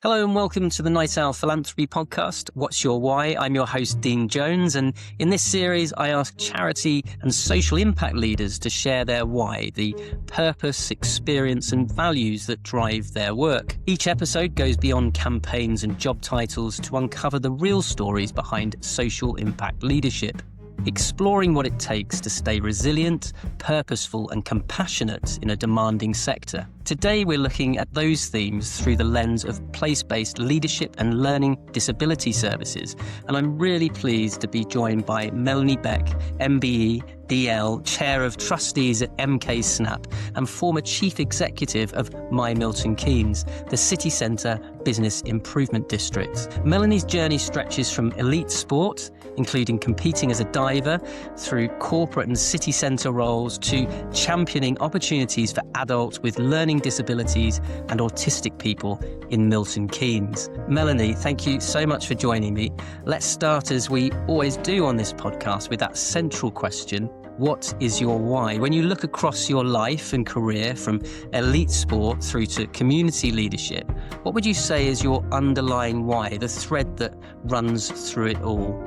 Hello and welcome to the Night Owl Philanthropy podcast. What's your why? I'm your host, Dean Jones, and in this series, I ask charity and social impact leaders to share their why, the purpose, experience, and values that drive their work. Each episode goes beyond campaigns and job titles to uncover the real stories behind social impact leadership, exploring what it takes to stay resilient, purposeful, and compassionate in a demanding sector. Today, we're looking at those themes through the lens of place-based leadership and learning disability services. And I'm really pleased to be joined by Melanie Beck MBE DL, Chair of Trustees at MKSnap and former Chief Executive of My Milton Keynes, the city centre business improvement district. Melanie's journey stretches from elite sport, including competing as a diver, through corporate and city centre roles to championing opportunities for adults with learning disabilities and autistic people in Milton Keynes. Melanie, thank you so much for joining me. Let's start, as we always do on this podcast, with that central question: what is your why? When you look across your life and career from elite sport through to community leadership, what would you say is your underlying why, the thread that runs through it all?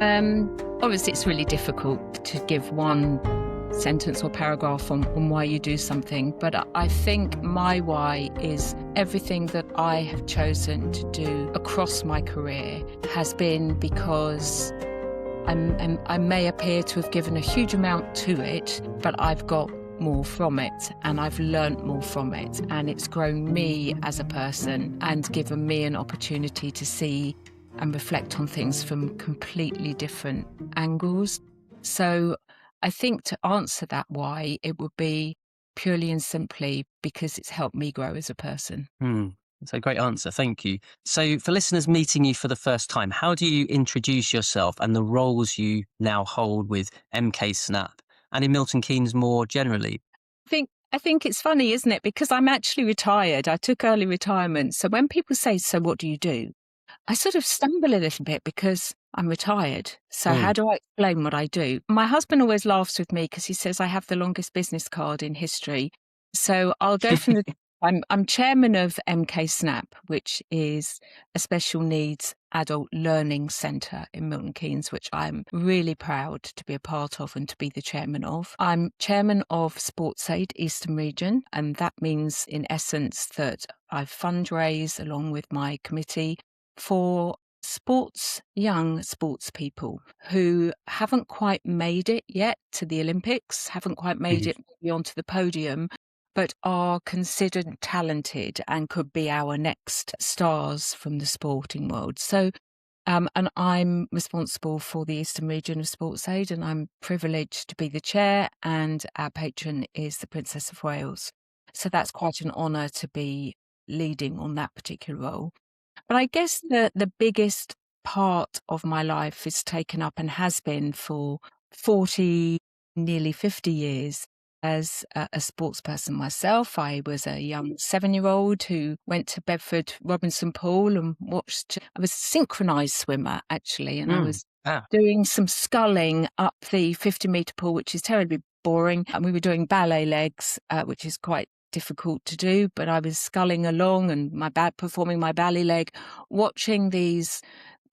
Obviously, it's really difficult to give one sentence or paragraph on why you do something, but I think my why is everything that I have chosen to do across my career has been because I may appear to have given a huge amount to it, but I've got more from it and I've learnt more from it, and it's grown me as a person and given me an opportunity to see and reflect on things from completely different angles. So I think to answer that why, it would be purely and simply because it's helped me grow as a person. That's a great answer. Thank you. So for listeners meeting you for the first time, how do you introduce yourself and the roles you now hold with MKSnap and in Milton Keynes more generally? I think it's funny, isn't it? Because I'm actually retired. I took early retirement. So when people say, so what do you do? I sort of stumble a little bit because I'm retired. So how do I explain what I do? My husband always laughs with me because he says I have the longest business card in history. So I'll go from the... I'm chairman of MKSnap, which is a special needs adult learning centre in Milton Keynes, which I'm really proud to be a part of and to be the chairman of. I'm chairman of SportsAid Eastern Region, and that means in essence that I fundraise along with my committee for young sports people who haven't quite made it yet to the Olympics, haven't quite made it onto the podium, but are considered talented and could be our next stars from the sporting world. So, and I'm responsible for the Eastern region of SportsAid, and I'm privileged to be the chair, and our patron is the Princess of Wales. So that's quite an honour to be leading on that particular role. But I guess the biggest part of my life is taken up and has been for 40, nearly 50 years as a sports person myself. I was a young 7-year-old who went to Bedford Robinson Pool and watched. I was a synchronised swimmer, actually, and I was doing some sculling up the 50-metre pool, which is terribly boring. And we were doing ballet legs, which is quite difficult to do, but I was sculling along and performing my ballet leg, watching these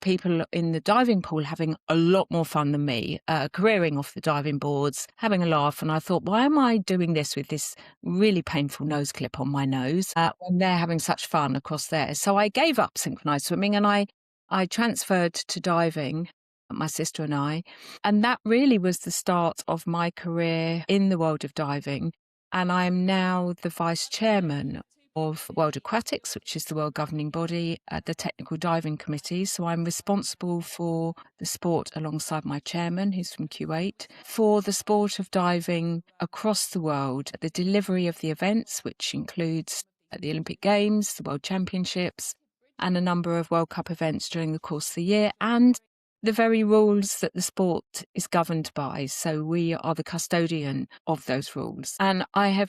people in the diving pool having a lot more fun than me, careering off the diving boards, having a laugh. And I thought, why am I doing this with this really painful nose clip on my nose when they're having such fun across there? So I gave up synchronized swimming and I transferred to diving, my sister and I. And that really was the start of my career in the world of diving. And I'm now the vice chairman of World Aquatics, which is the world governing body at the Technical Diving Committee. So I'm responsible for the sport alongside my chairman, who's from Kuwait, for the sport of diving across the world, the delivery of the events, which includes the Olympic Games, the World Championships, and a number of World Cup events during the course of the year, and the very rules that the sport is governed by. So we are the custodian of those rules. And I have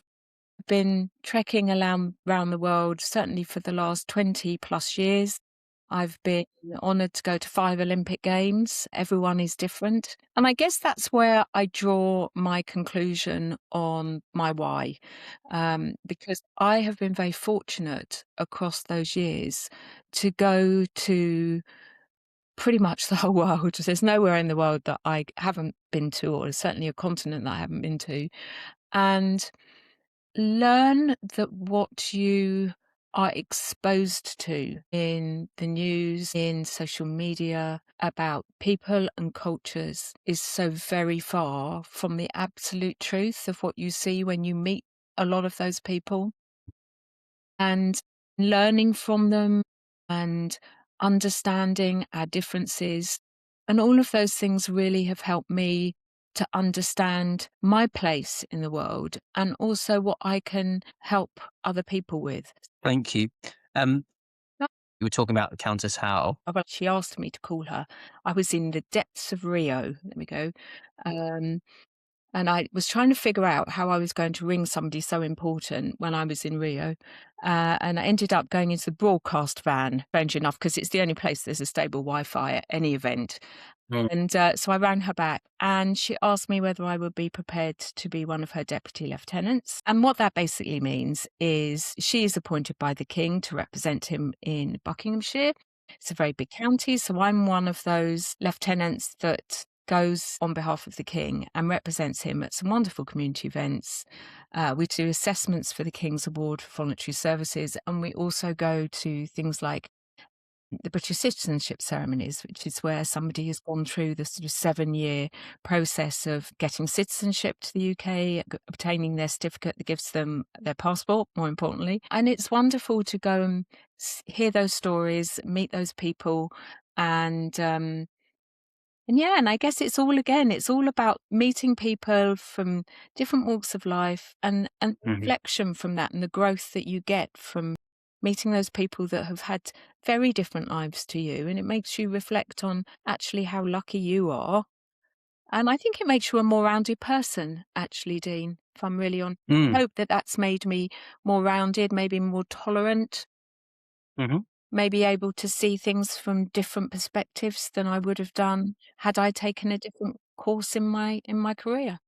been trekking around the world, certainly for the last 20 plus years, I've been honoured to go to 5 Olympic Games. Everyone is different. And I guess that's where I draw my conclusion on my why. Because I have been very fortunate across those years to go to pretty much the whole world. There's nowhere in the world that I haven't been to, or certainly a continent that I haven't been to. And learn that what you are exposed to in the news, in social media, about people and cultures is so very far from the absolute truth of what you see when you meet a lot of those people. And learning from them and understanding our differences. And all of those things really have helped me to understand my place in the world and also what I can help other people with. Thank you. You were talking about the Countess How. Well, she asked me to call her. I was in the depths of Rio. There we go. And I was trying to figure out how I was going to ring somebody so important when I was in Rio. And I ended up going into the broadcast van, strange enough, because it's the only place there's a stable Wi-Fi at any event. And so I rang her back and she asked me whether I would be prepared to be one of her deputy lieutenants. And what that basically means is she is appointed by the King to represent him in Buckinghamshire. It's a very big county, so I'm one of those lieutenants that goes on behalf of the King and represents him at some wonderful community events. We do assessments for the King's Award for Voluntary Services, and we also go to things like the British citizenship ceremonies, which is where somebody has gone through the sort of 7-year process of getting citizenship to the UK, obtaining their certificate that gives them their passport, more importantly. And it's wonderful to go and hear those stories, meet those people, and yeah, and I guess it's all about meeting people from different walks of life and reflection from that and the growth that you get from meeting those people that have had very different lives to you. And it makes you reflect on actually how lucky you are. And I think it makes you a more rounded person, actually, Dean, if I'm really honest. I hope that that's made me more rounded, maybe more tolerant. Maybe able to see things from different perspectives than I would have done had I taken a different course in my career.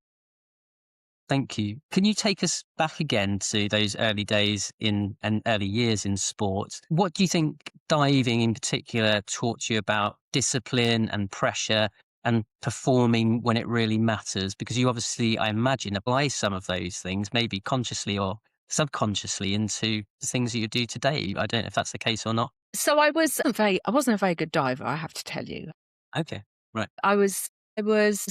Thank you. Can you take us back again to those early days and early years in sport? What do you think diving in particular taught you about discipline and pressure and performing when it really matters? Because you obviously, I imagine, apply some of those things, maybe consciously or subconsciously, into the things that you do today. I don't know if that's the case or not. So I wasn't a very good diver, I have to tell you. Okay, right. I was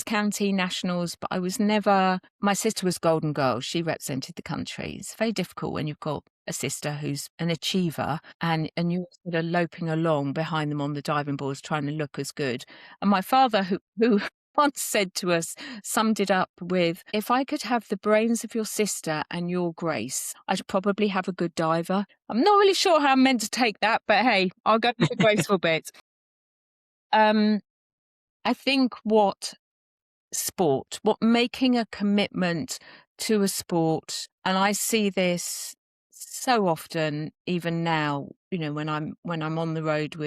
county nationals, but I was never. My sister was Golden Girl. She represented the country. It's very difficult when you've got a sister who's an achiever and you're sort of loping along behind them on the diving boards trying to look as good. And my father, who once said to us, summed it up with, "If I could have the brains of your sister and your grace, I'd probably have a good diver." I'm not really sure how I'm meant to take that, but hey, I'll go with the graceful bit. I think what making a commitment to a sport, and I see this so often, even now, when I'm on the road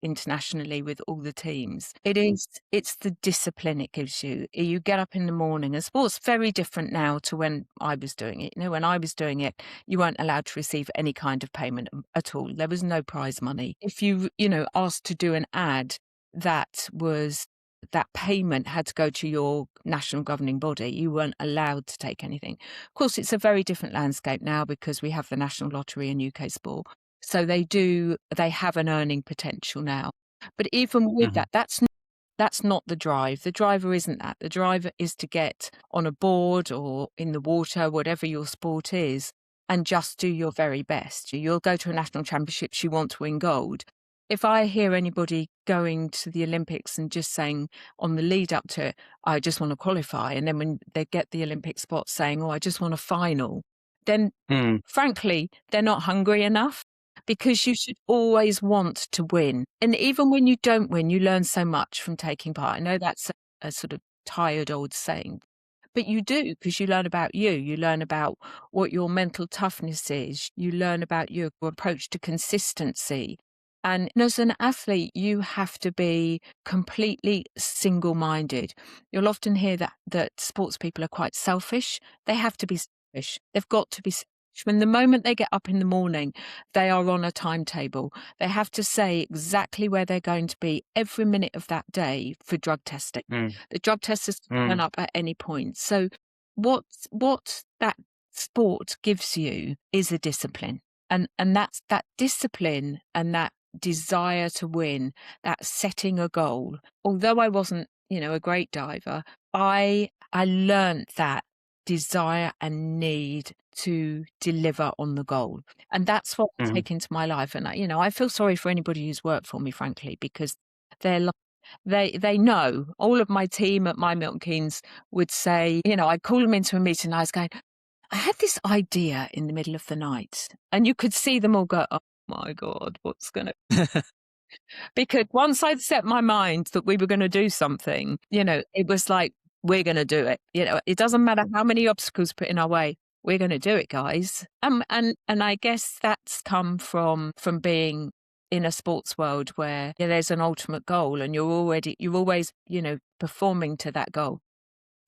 internationally with all the teams, it's the discipline it gives you. You get up in the morning, and sport's very different now to when I was doing it. When I was doing it, you weren't allowed to receive any kind of payment at all. There was no prize money. If you asked to do an ad, that payment had to go to your national governing body. You weren't allowed to take anything. Of course, it's a very different landscape now because we have the National Lottery and UK Sport. So they have an earning potential now. But even with that, that's not the drive. The driver isn't that. The driver is to get on a board or in the water, whatever your sport is, and just do your very best. You'll go to a national championships, you want to win gold. If I hear anybody going to the Olympics and just saying on the lead up to it, "I just want to qualify," and then when they get the Olympic spot saying, "Oh, I just want a final," then frankly, they're not hungry enough, because you should always want to win. And even when you don't win, you learn so much from taking part. I know that's a sort of tired old saying, but you do, because you learn about you. You learn about what your mental toughness is. You learn about your approach to consistency. And as an athlete, you have to be completely single-minded. You'll often hear that sports people are quite selfish. They have to be selfish. They've got to be selfish. When the moment they get up in the morning, they are on a timetable. They have to say exactly where they're going to be every minute of that day for drug testing. The drug testers can turn up at any point. So what that sport gives you is a discipline. And that's that discipline and that desire to win, that setting a goal. Although I wasn't, a great diver, I learned that desire and need to deliver on the goal. And that's what I take into my life. And I feel sorry for anybody who's worked for me, frankly, because they know. All of my team at My Milton Keynes would say, I'd call them into a meeting and I was going, I had this idea in the middle of the night, and you could see them all go, oh my God, what's going to... Because once I'd set my mind that we were going to do something, it was like, we're going to do it. It doesn't matter how many obstacles put in our way. We're going to do it, guys. And I guess that's come from being in a sports world where there's an ultimate goal and you're always, performing to that goal.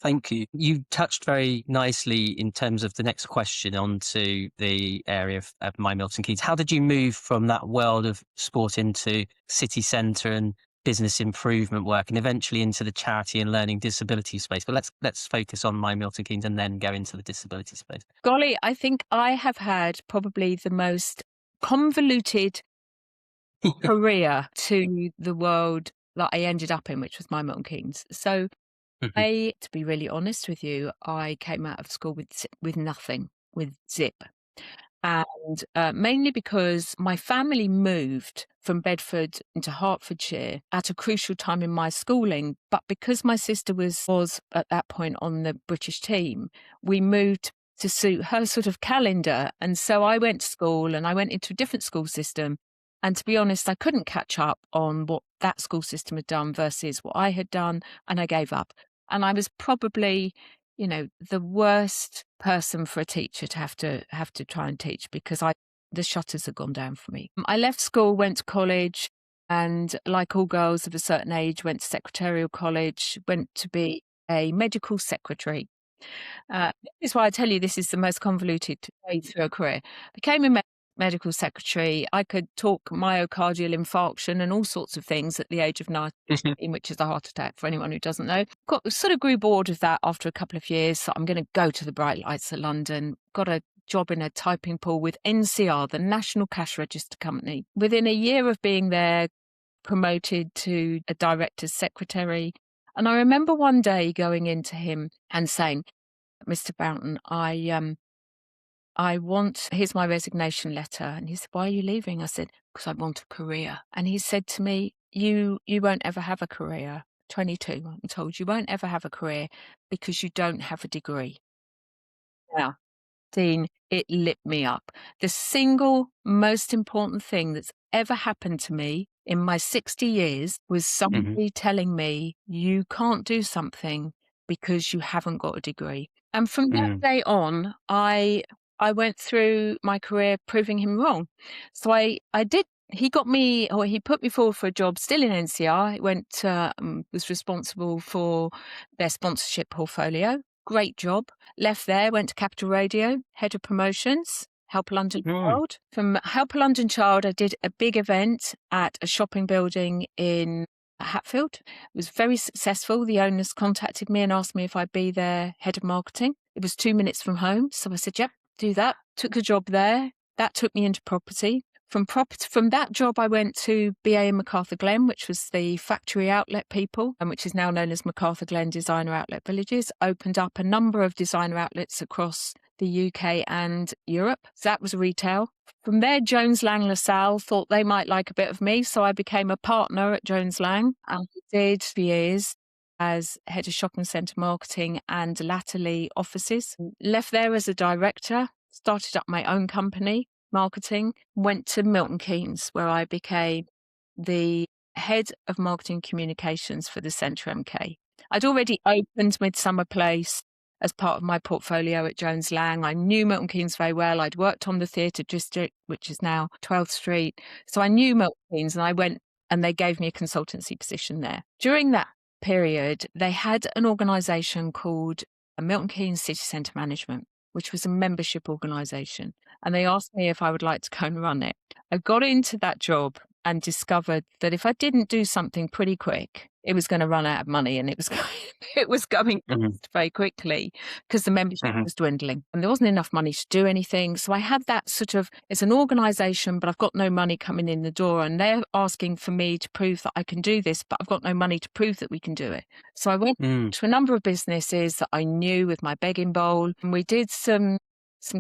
Thank you. You touched very nicely in terms of the next question onto the area of My Milton Keynes. How did you move from that world of sport into city centre and business improvement work and eventually into the charity and learning disability space? But let's focus on My Milton Keynes and then go into the disability space. Golly, I think I have had probably the most convoluted career to the world that I ended up in, which was My Milton Keynes. So to be really honest with you, I came out of school with nothing, with zip. And mainly because my family moved from Bedford into Hertfordshire at a crucial time in my schooling. But because my sister was at that point on the British team, we moved to suit her sort of calendar. And so I went to school and I went into a different school system. And to be honest, I couldn't catch up on what that school system had done versus what I had done. And I gave up. And I was probably, the worst person for a teacher to have to try and teach, because the shutters had gone down for me. I left school, went to college, and like all girls of a certain age, went to secretarial college, went to be a medical secretary. This is why I tell you this is the most convoluted way through a career. Became a medical secretary. I could talk myocardial infarction and all sorts of things at the age of 19, which is a heart attack for anyone who doesn't know. Sort of grew bored of that after a couple of years. So I'm going to go to the bright lights of London. Got a job in a typing pool with NCR, the National Cash Register Company. Within a year of being there, promoted to a director's secretary. And I remember one day going into him and saying, Mr. Boughton, here's my resignation letter. And he said, why are you leaving? I said, because I want a career. And he said to me, you won't ever have a career. 22, I'm told, you won't ever have a career because you don't have a degree. Now, Dean, it lit me up. The single most important thing that's ever happened to me in my 60 years was somebody telling me you can't do something because you haven't got a degree. And from that day on, I went through my career proving him wrong. So I did. He put me forward for a job still in NCR. Was responsible for their sponsorship portfolio. Great job. Left there, went to Capital Radio, head of promotions, Help a London Child. From Help a London Child, I did a big event at a shopping building in Hatfield. It was very successful. The owners contacted me and asked me if I'd be their head of marketing. It was 2 minutes from home. So I said, yep, do that. Took a job there. That took me into property. From that job, I went to BA in Macarthur Glen, which was the factory outlet people, and which is now known as Macarthur Glen Designer Outlet Villages. Opened up a number of designer outlets across the UK and Europe. So that was retail. From there, Jones Lang LaSalle thought they might like a bit of me, so I became a partner at Jones Lang and did for years as head of shopping centre marketing and latterly offices. Left there as a director, started up my own company, marketing, went to Milton Keynes, where I became the head of marketing communications for the Centre MK. I'd already opened Midsummer Place as part of my portfolio at Jones Lang. I knew Milton Keynes very well. I'd worked on the theatre district, which is now 12th Street. So I knew Milton Keynes, and I went and they gave me a consultancy position there. During that period, they had an organisation called Milton Keynes City Centre Management, which was a membership organisation. And they asked me if I would like to go and run it. I got into that job and discovered that if I didn't do something pretty quick, it was going to run out of money, and it was going very quickly because the membership was dwindling and there wasn't enough money to do anything. So I had that sort of, it's an organisation, but I've got no money coming in the door, and they're asking for me to prove that I can do this, but I've got no money to prove that we can do it. So I went to a number of businesses that I knew with my begging bowl, and we did some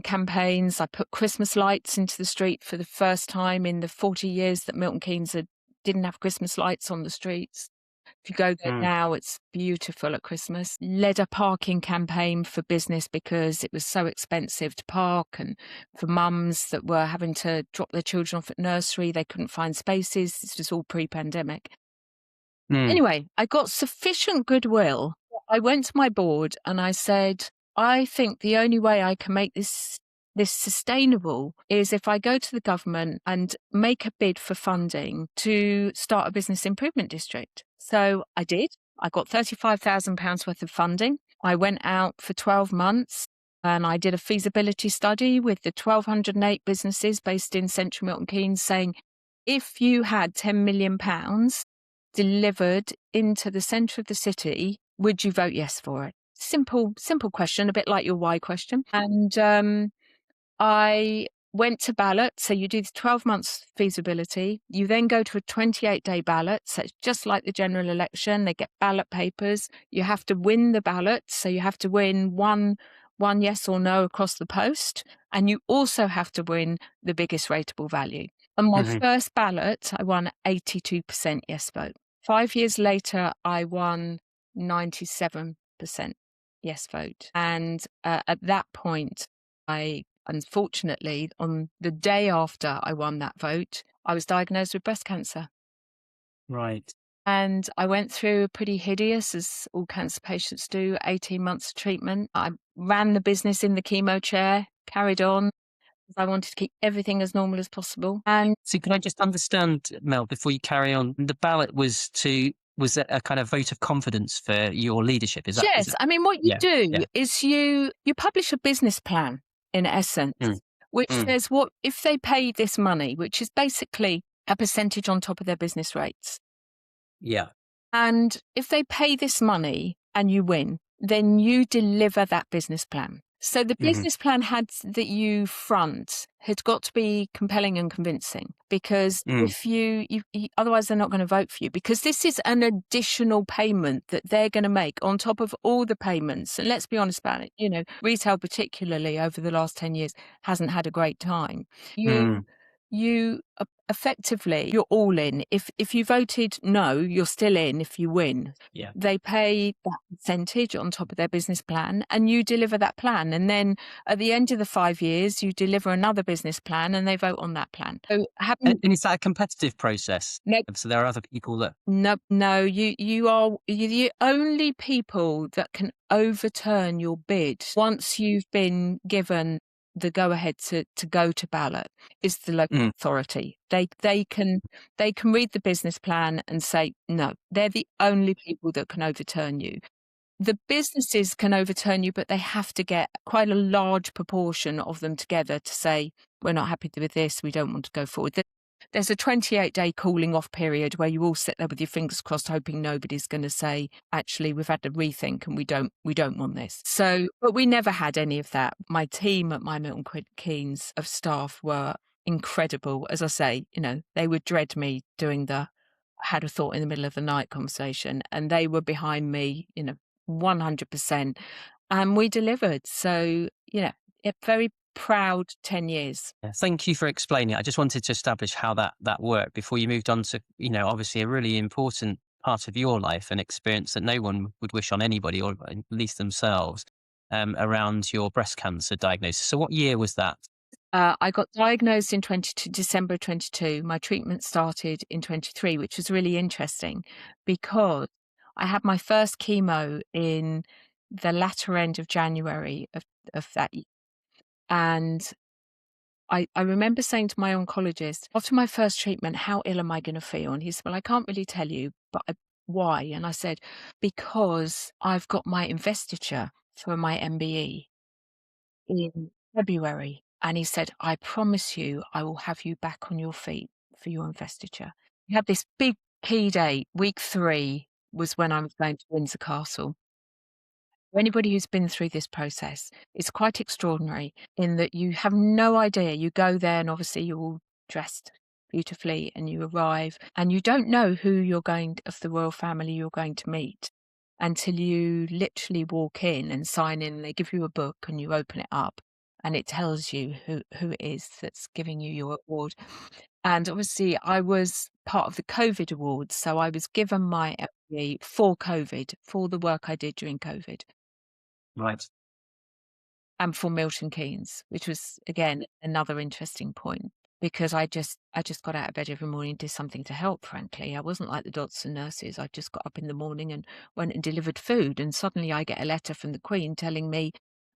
campaigns. I put Christmas lights into the street for the first time in the 40 years that Milton Keynes didn't have Christmas lights on the streets. If you go there now, it's beautiful at Christmas. Led a parking campaign for business because it was so expensive to park, and for mums that were having to drop their children off at nursery, they couldn't find spaces. This was all pre-pandemic. Anyway, I got sufficient goodwill. I went to my board and I said, I think the only way I can make this sustainable is if I go to the government and make a bid for funding to start a business improvement district. So I did. I got £35,000 worth of funding. I went out for 12 months and I did a feasibility study with the 1,208 businesses based in central Milton Keynes, saying, if you had £10 million delivered into the centre of the city, would you vote yes for it? Simple question, a bit like your why question. And I went to ballot. So you do the 12 months feasibility. You then go to a 28-day ballot. So it's just like the general election. They get ballot papers. You have to win the ballot. So you have to win one yes or no across the post. And you also have to win the biggest rateable value. On my first ballot, I won 82% yes vote. 5 years later, I won 97% yes vote. And at that point, unfortunately, on the day after I won that vote, I was diagnosed with breast cancer. Right. And I went through a pretty hideous, as all cancer patients do, 18 months of treatment. I ran the business in the chemo chair, carried on. I wanted to keep everything as normal as possible. And so can I just understand, Mel, before you carry on, the ballot was a kind of vote of confidence for your leadership? Is that? Yes. Is it? I mean, what you do is you publish a business plan, in essence, which says what if they pay this money, which is basically a percentage on top of their business rates. Yeah. And if they pay this money and you win, then you deliver that business plan. So the business plan that you front had got to be compelling and convincing, because if you otherwise they're not going to vote for you, because this is an additional payment that they're going to make on top of all the payments. And let's be honest about it, retail particularly over the last 10 years hasn't had a great time. You effectively, you're all in. If you voted no, you're still in if you win. Yeah. They pay that percentage on top of their business plan and you deliver that plan. And then at the end of the 5 years, you deliver another business plan and they vote on that plan. So and is that a competitive process? No. So there are other people that... No, you're the only people that can overturn your bid once you've been given the go-ahead to go to ballot is the local authority. They can read the business plan and say no. They're the only people that can overturn you. The businesses can overturn you, but they have to get quite a large proportion of them together to say, we're not happy with this, we don't want to go forward. There's a 28-day cooling off period where you all sit there with your fingers crossed, hoping nobody's going to say, actually, we've had to rethink and we don't want this. So, but we never had any of that. My team at my Milton Keynes of staff were incredible. As I say, they would dread me doing the had a thought in the middle of the night conversation, and they were behind me, 100%. And we delivered. So, very proud 10 years. Thank you for explaining it. I just wanted to establish how that worked before you moved on to, obviously a really important part of your life and experience that no one would wish on anybody, or at least themselves, around your breast cancer diagnosis. So what year was that? I got diagnosed in December 22. My treatment started in 23, which was really interesting because I had my first chemo in the latter end of January of that year. And I remember saying to my oncologist, after my first treatment, how ill am I going to feel? And he said, well, I can't really tell you, but why? And I said, because I've got my investiture for my MBE in February. And he said, I promise you, I will have you back on your feet for your investiture. We had this big key date. Week 3 was when I was going to Windsor Castle. For anybody who's been through this process, it's quite extraordinary in that you have no idea. You go there and obviously you're all dressed beautifully and you arrive and you don't know who you're of the royal family you're going to meet until you literally walk in and sign in. They give you a book and you open it up and it tells you who it is that's giving you your award. And obviously I was part of the COVID awards, so I was given my MBE for COVID, for the work I did during COVID. Right. And for Milton Keynes, which was, again, another interesting point, because I just got out of bed every morning and did something to help, frankly. I wasn't like the doctors and nurses. I just got up in the morning and went and delivered food, and suddenly I get a letter from the Queen telling me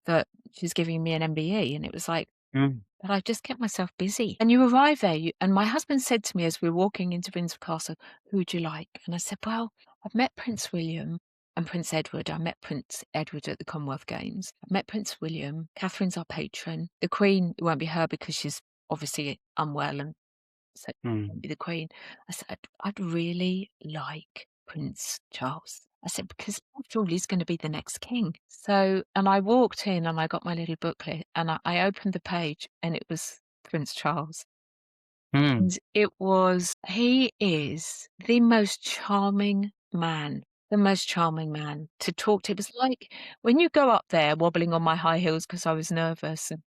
that she's giving me an MBE, and it was like, but I just kept myself busy. And you arrive there, and my husband said to me as we were walking into Windsor Castle, who would you like? And I said, well, I've met Prince William and Prince Edward. I met Prince Edward at the Commonwealth Games. I've met Prince William. Catherine's our patron. The Queen, it won't be her because she's obviously unwell, and so it won't be the Queen. I said, I'd really like Prince Charles. I said, because after all, he's going to be the next king. So, and I walked in and I got my little booklet and I opened the page and it was Prince Charles. And he is the most charming man. The most charming man to talk to. It was like when you go up there wobbling on my high heels because I was nervous and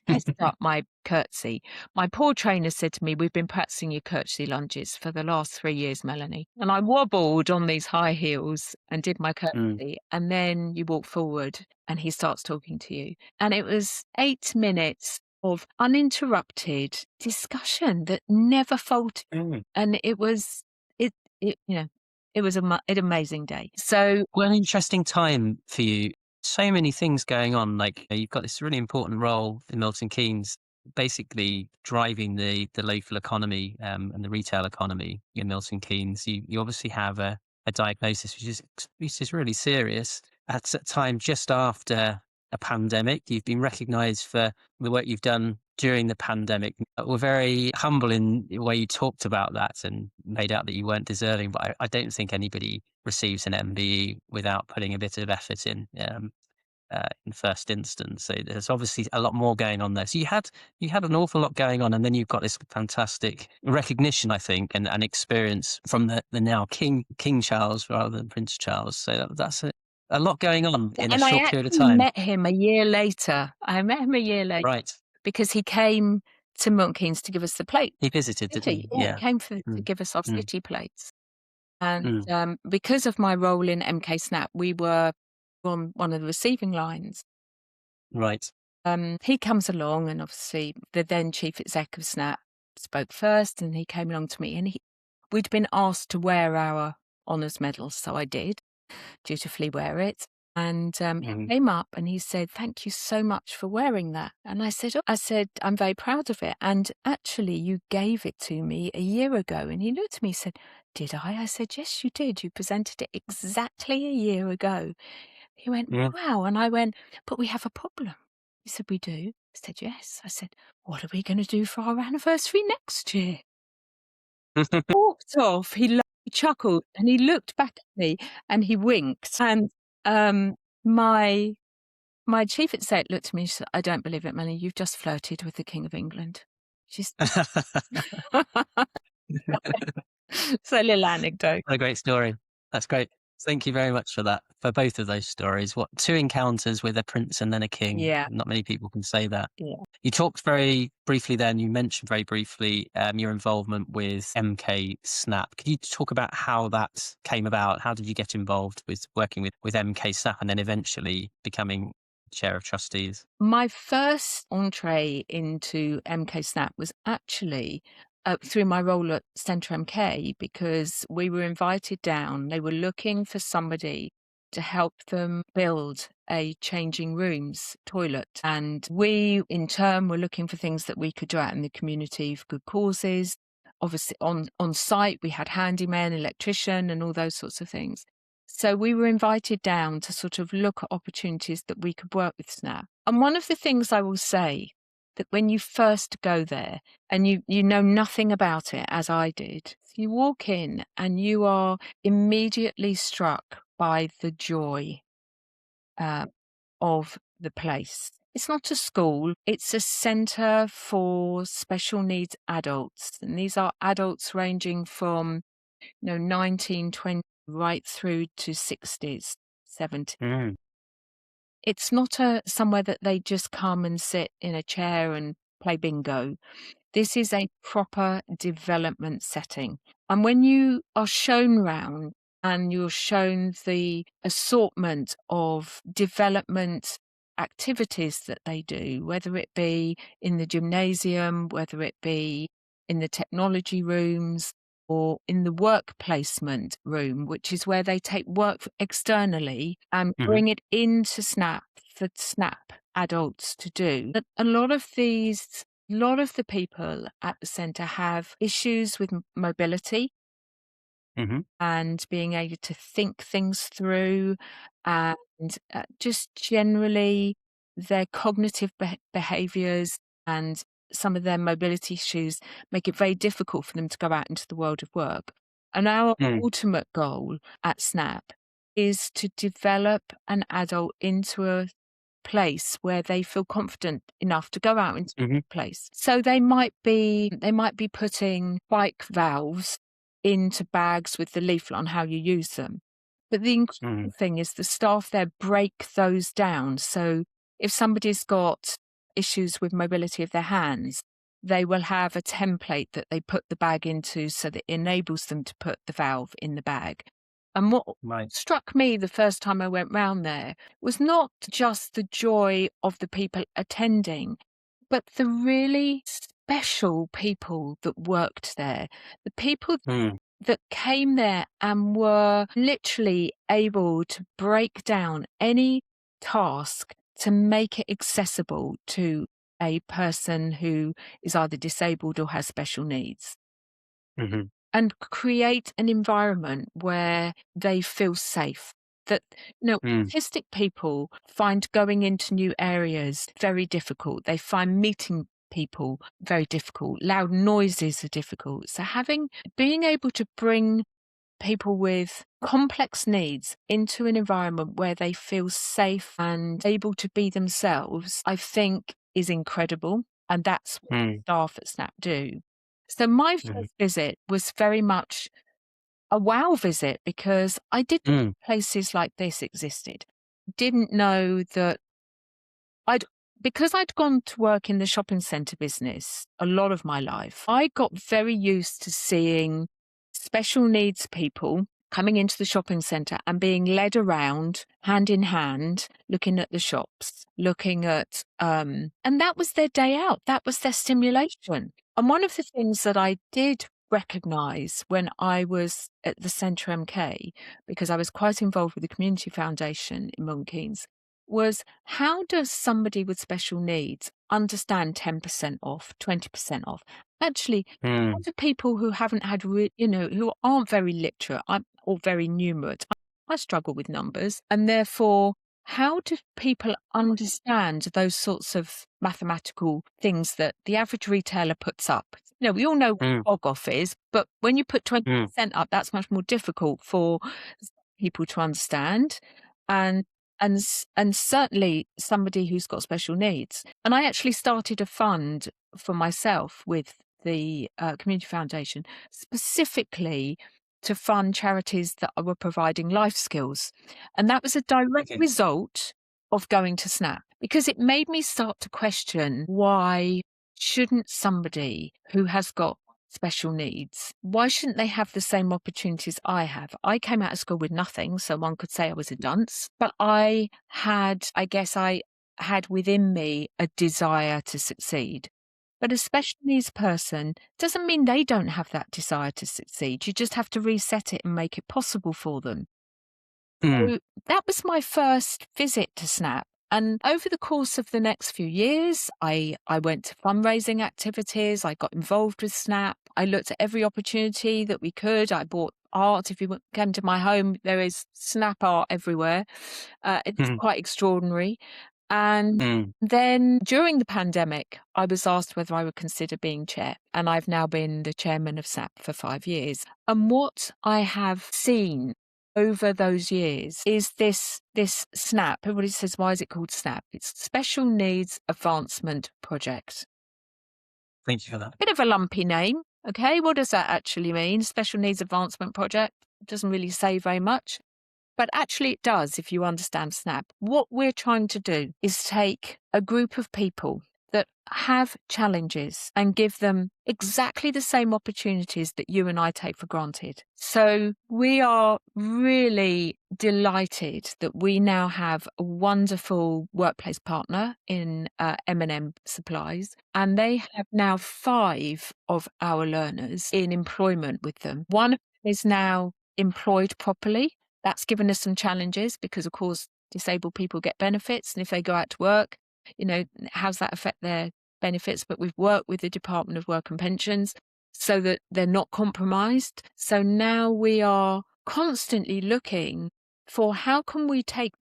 messed up my curtsy. My poor trainer said to me, we've been practicing your curtsy lunges for the last 3 years, Melanie. And I wobbled on these high heels and did my curtsy. And then you walk forward and he starts talking to you. And it was 8 minutes of uninterrupted discussion that never faltered. And it was, it was an amazing day. So, well, an interesting time for you. So many things going on. Like you've got this really important role in Milton Keynes, basically driving the local economy and the retail economy in Milton Keynes. You obviously have a diagnosis which is really serious at a time just after a pandemic. You've been recognised for the work you've done during the pandemic. We're very humble in the way you talked about that and made out that you weren't deserving, but I don't think anybody receives an MBE without putting a bit of effort in first instance. So there's obviously a lot more going on there. So you had an awful lot going on, and then you've got this fantastic recognition, I think, and experience from the now King Charles rather than Prince Charles. So that's a lot going on in a short period of time. I met him a year later. Right. Because he came to Milton Keynes to give us the plate. He visited, didn't he? Yeah, he came to give us our city plates. And because of my role in MKSnap, we were on one of the receiving lines. Right. He comes along, and obviously the then chief exec of Snap spoke first, and he came along to me, and we'd been asked to wear our honours medals, so I did dutifully wear it. And he came up and he said, thank you so much for wearing that. And I said, I'm very proud of it. And actually, you gave it to me a year ago. And he looked at me and said, did I? I said, yes, you did. You presented it exactly a year ago. He went, wow. And I went, but we have a problem. He said, we do? I said, yes. I said, what are we going to do for our anniversary next year? Walked off. He chuckled and he looked back at me and he winked. And my chief exec looked at me and said, I don't believe it, Melanie. You've just flirted with the King of England. She's so, little anecdote. What a great story. That's great. Thank you very much for that, for both of those stories. What, 2 encounters with a prince and then a king. Yeah. Not many people can say that. Yeah. You talked very briefly then, you mentioned very briefly your involvement with MKSnap. Could you talk about how that came about? How did you get involved with working with MKSnap and then eventually becoming chair of trustees? My first entree into MKSnap was actually through my role at Centre MK, because we were invited down. They were looking for somebody to help them build a changing rooms toilet. And we, in turn, were looking for things that we could do out in the community for good causes. Obviously, on site, we had handyman, electrician, and all those sorts of things. So we were invited down to sort of look at opportunities that we could work with SNAP. And one of the things I will say, that when you first go there and you know nothing about it, as I did, you walk in and you are immediately struck by the joy of the place. It's not a school, it's a centre for special needs adults. And these are adults ranging from 19, 20, right through to 60s, 70s. Mm. It's not somewhere that they just come and sit in a chair and play bingo. This is a proper development setting. And when you are shown round and you're shown the assortment of development activities that they do, whether it be in the gymnasium, whether it be in the technology rooms, or in the work placement room, which is where they take work externally and bring it into SNAP for SNAP adults to do. But a lot of the people at the centre have issues with mobility and being able to think things through, and just generally their cognitive behaviours and some of their mobility issues make it very difficult for them to go out into the world of work. And our ultimate goal at SNAP is to develop an adult into a place where they feel confident enough to go out into the place. So they might be putting bike valves into bags with the leaflet on how you use them. But the incredible thing is the staff there break those down. So if somebody's got issues with mobility of their hands, they will have a template that they put the bag into so that it enables them to put the valve in the bag. And what struck me the first time I went round there was not just the joy of the people attending, but the really special people that worked there, the people that came there and were literally able to break down any task to make it accessible to a person who is either disabled or has special needs. And create an environment where they feel safe. That autistic people find going into new areas very difficult. They find meeting people very difficult. Loud noises are difficult. So being able to bring people with complex needs into an environment where they feel safe and able to be themselves, I think is incredible. And that's what staff at SNAP do. So my first visit was very much a wow visit because I didn't know places like this existed. Didn't know that because I'd gone to work in the shopping centre business a lot of my life, I got very used to seeing special needs people coming into the shopping centre and being led around hand in hand, looking at the shops, looking at, and that was their day out. That was their stimulation. And one of the things that I did recognise when I was at the Centre MK, because I was quite involved with the Community Foundation in Milton Keynes, was how does somebody with special needs understand 10% off, 20% off? Actually, how do people who haven't had, who aren't very literate or very numerate, I struggle with numbers, and therefore, how do people understand those sorts of mathematical things that the average retailer puts up? We all know what bog off is, but when you put 20% up, that's much more difficult for people to understand. And certainly somebody who's got special needs. And I actually started a fund for myself with the Community Foundation specifically to fund charities that were providing life skills. And that was a direct result of going to SNAP, because it made me start to question, why shouldn't somebody who has got special needs, why shouldn't they have the same opportunities I have? I came out of school with nothing, so one could say I was a dunce, but I guess I had within me a desire to succeed. But a special needs person doesn't mean they don't have that desire to succeed. You just have to reset it and make it possible for them. Mm. So that was my first visit to Snap. And over the course of the next few years, I went to fundraising activities. I got involved with Snap. I looked at every opportunity that we could. I bought art. If you came to my home, there is Snap art everywhere. It's Mm. quite extraordinary. And Mm. then during the pandemic, I was asked whether I would consider being chair. And I've now been the chairman of SNAP for 5 years. And what I have seen over those years is this SNAP. Everybody says, why is it called SNAP? It's Special Needs Advancement Project. Thank you for that. Bit of a lumpy name. Okay, what does that actually mean? Special Needs Advancement Project? It doesn't really say very much. But actually it does if you understand SNAP. What we're trying to do is take a group of people that have challenges and give them exactly the same opportunities that you and I take for granted. So we are really delighted that we now have a wonderful workplace partner in M&M Supplies, and they have now 5 of our learners in employment with them. One of them is now employed properly. That's given us some challenges because, of course, disabled people get benefits. And if they go out to work, how does that affect their benefits? But we've worked with the Department of Work and Pensions so that they're not compromised. So now we are constantly looking for how can we take,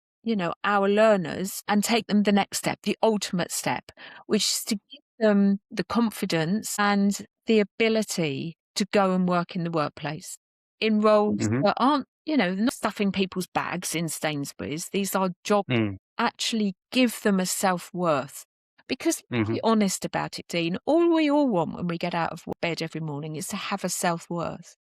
our learners and take them the next step, the ultimate step, which is to give them the confidence and the ability to go and work in the workplace in roles that aren't, not stuffing people's bags in Sainsbury's. These are jobs that actually give them a self-worth. Because let's be honest about it, Dean, all we all want when we get out of bed every morning is to have a self-worth.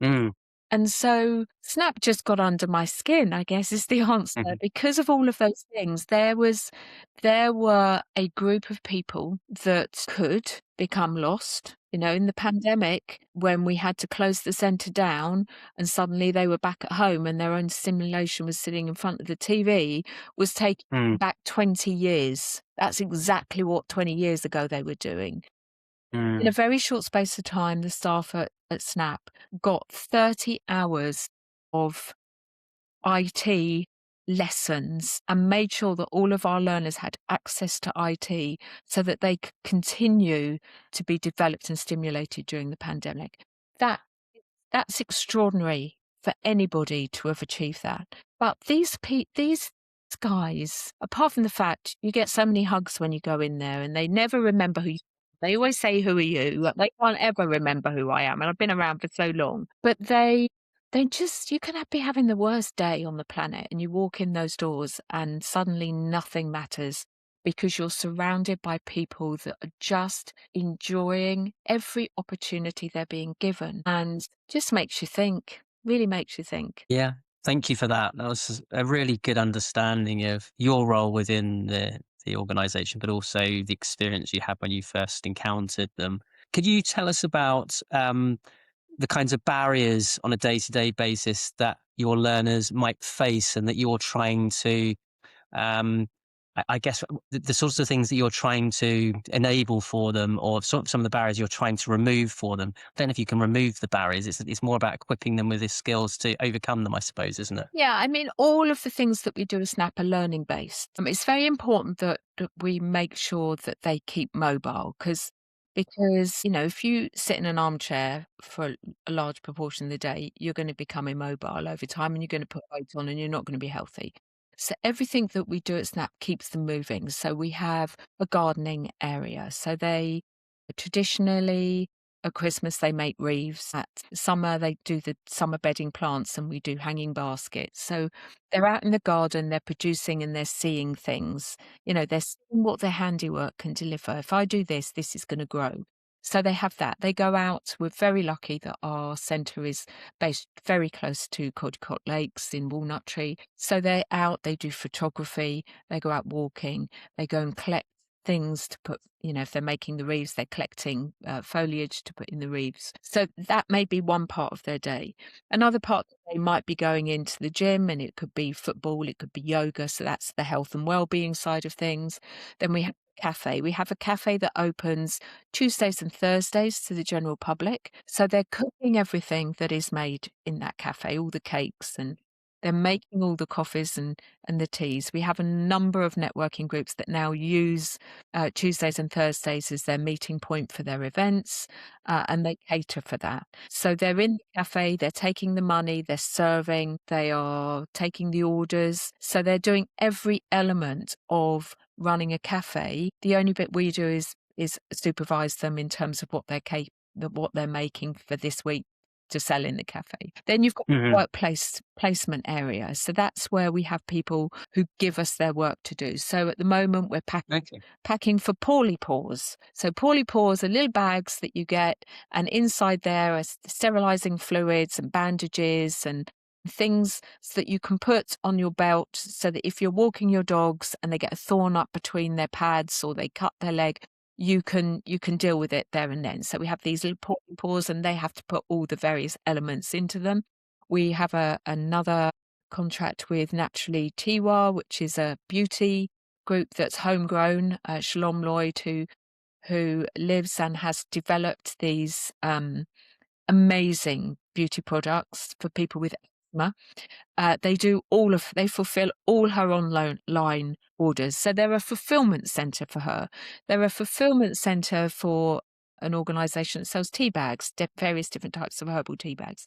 Mm. And so Snap just got under my skin, I guess, is the answer. Because of all of those things, there were a group of people that could become lost. In the pandemic, when we had to close the centre down and suddenly they were back at home and their own simulation was sitting in front of the TV, was taking back 20 years. That's exactly what 20 years ago they were doing. In a very short space of time, the staff at Snap got 30 hours of IT lessons and made sure that all of our learners had access to IT so that they could continue to be developed and stimulated during the pandemic. That's extraordinary for anybody to have achieved that. But these guys, apart from the fact you get so many hugs when you go in there and they never remember who you are. They always say, who are you? They can't ever remember who I am. And I've been around for so long. But you can be having the worst day on the planet and you walk in those doors and suddenly nothing matters because you're surrounded by people that are just enjoying every opportunity they're being given, and just makes you think, really makes you think. Yeah. Thank you for that. That was a really good understanding of your role within the organisation, but also the experience you had when you first encountered them. Could you tell us about the kinds of barriers on a day-to-day basis that your learners might face and that you're trying to, I guess, the sorts of things that you're trying to enable for them, or some of the barriers you're trying to remove for them? I don't know if you can remove the barriers. It's more about equipping them with the skills to overcome them, I suppose, isn't it? Yeah, I mean, all of the things that we do at Snap are learning based. It's very important that we make sure that they keep mobile because if you sit in an armchair for a large proportion of the day, you're going to become immobile over time and you're going to put weight on and you're not going to be healthy. So everything that we do at Snap keeps them moving. So we have a gardening area. So they traditionally at Christmas they make wreaths. At summer they do the summer bedding plants and we do hanging baskets. So they're out in the garden, they're producing and they're seeing things. They're seeing what their handiwork can deliver. If I do this, this is going to grow. So they have that. They go out. We're very lucky that our centre is based very close to Caldecott Lakes in Walnut Tree. So they're out, they do photography, they go out walking, they go and collect things to put, if they're making the wreaths, they're collecting foliage to put in the wreaths. So that may be one part of their day. Another part, they might be going into the gym and it could be football, it could be yoga. So that's the health and well-being side of things. Then we have a cafe. We have a cafe that opens Tuesdays and Thursdays to the general public. So they're cooking everything that is made in that cafe, all the cakes and They're making all the coffees and the teas. We have a number of networking groups that now use Tuesdays and Thursdays as their meeting point for their events, and they cater for that. So they're in the cafe, they're taking the money, they're serving, they are taking the orders. So they're doing every element of running a cafe. The only bit we do is supervise them in terms of what they're making for this week to sell in the cafe. Then you've got Mhm. workplace placement area. So that's where we have people who give us their work to do. So at the moment we're packing for Poorly Paws. So Poorly Paws are little bags that you get, and inside there are sterilizing fluids and bandages and things that you can put on your belt so that if you're walking your dogs and they get a thorn up between their pads or they cut their leg, you can deal with it there and then. So we have these little paws and they have to put all the various elements into them. We have another contract with Naturally Tiwa, which is a beauty group that's homegrown. Shalom Lloyd, who lives and has developed these amazing beauty products for people with eczema. They fulfill all her online orders. So they're a fulfillment center for her. They're a fulfillment center for an organization that sells tea bags, various different types of herbal tea bags.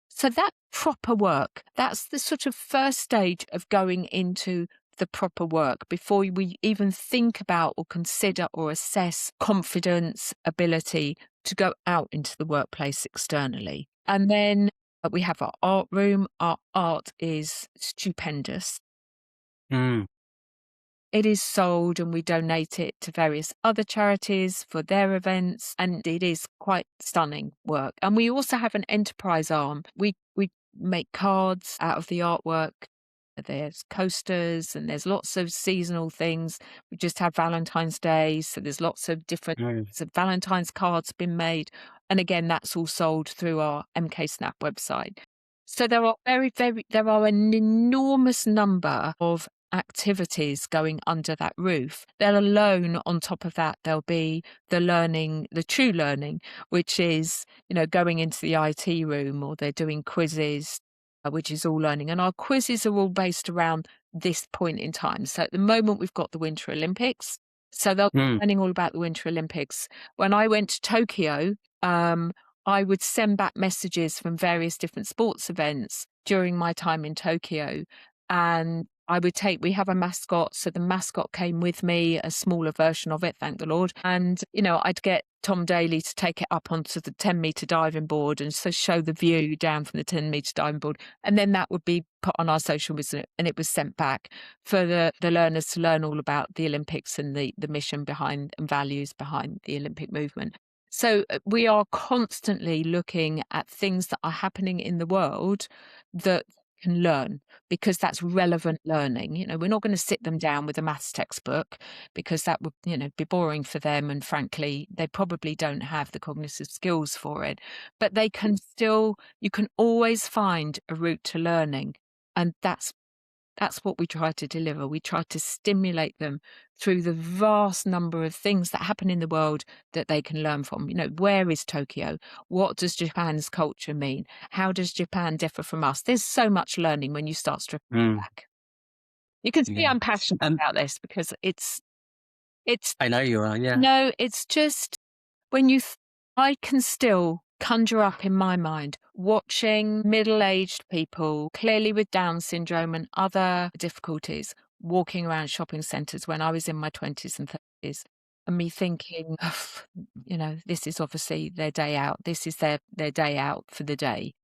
So that proper work, that's the sort of first stage of going into the proper work before we even think about or consider or assess confidence, ability to go out into the workplace externally. And then we have our art room. Our art is stupendous. Mm. It is sold and we donate it to various other charities for their events, and it is quite stunning work. And we also have an enterprise arm. We make cards out of the artwork. There's coasters and there's lots of seasonal things. We just had Valentine's Day, so there's lots of different Valentine's cards been made. And again, that's all sold through our MKSnap website. So there are an enormous number of activities going under that roof. Then alone on top of that, there'll be the true learning, which is, going into the IT room, or they're doing quizzes, which is all learning. And our quizzes are all based around this point in time. So at the moment, we've got the Winter Olympics. So they'll be learning all about the Winter Olympics. When I went to Tokyo, I would send back messages from various different sports events during my time in Tokyo. And we have a mascot. So the mascot came with me, a smaller version of it, thank the Lord. And, I'd get Tom Daly to take it up onto the 10-meter diving board and so show the view down from the 10-meter diving board. And then that would be put on our social media and it was sent back for the learners to learn all about the Olympics and the mission behind and values behind the Olympic movement. So we are constantly looking at things that are happening in the world that can learn, because that's relevant learning. We're not going to sit them down with a maths textbook because that would, be boring for them. And frankly, they probably don't have the cognitive skills for it, but you can always find a route to learning. And that's what we try to deliver. We try to stimulate them through the vast number of things that happen in the world that they can learn from. Where is Tokyo? What does Japan's culture mean? How does Japan differ from us? There's so much learning when you start stripping back. You can see I'm passionate about this because it's. I know you are, yeah. No, it's just when I can still conjure up in my mind watching middle-aged people, clearly with Down syndrome and other difficulties, walking around shopping centres when I was in my 20s and 30s, and me thinking, this is obviously their day out. This is their day out for the day.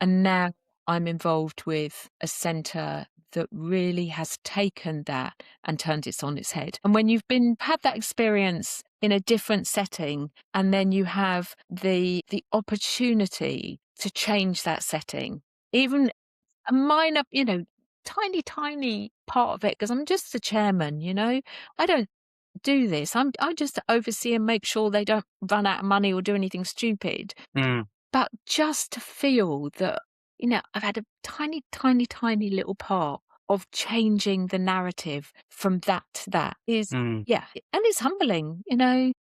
And now I'm involved with a centre that really has taken that and turned it on its head. And when you've had that experience in a different setting, and then you have the opportunity to change that setting, even a minor, tiny part of it, because I'm just the chairman, I don't do this. I just oversee and make sure they don't run out of money or do anything stupid. But just to feel that, I've had a tiny, tiny, tiny little part of changing the narrative from that to that is, and it's humbling, to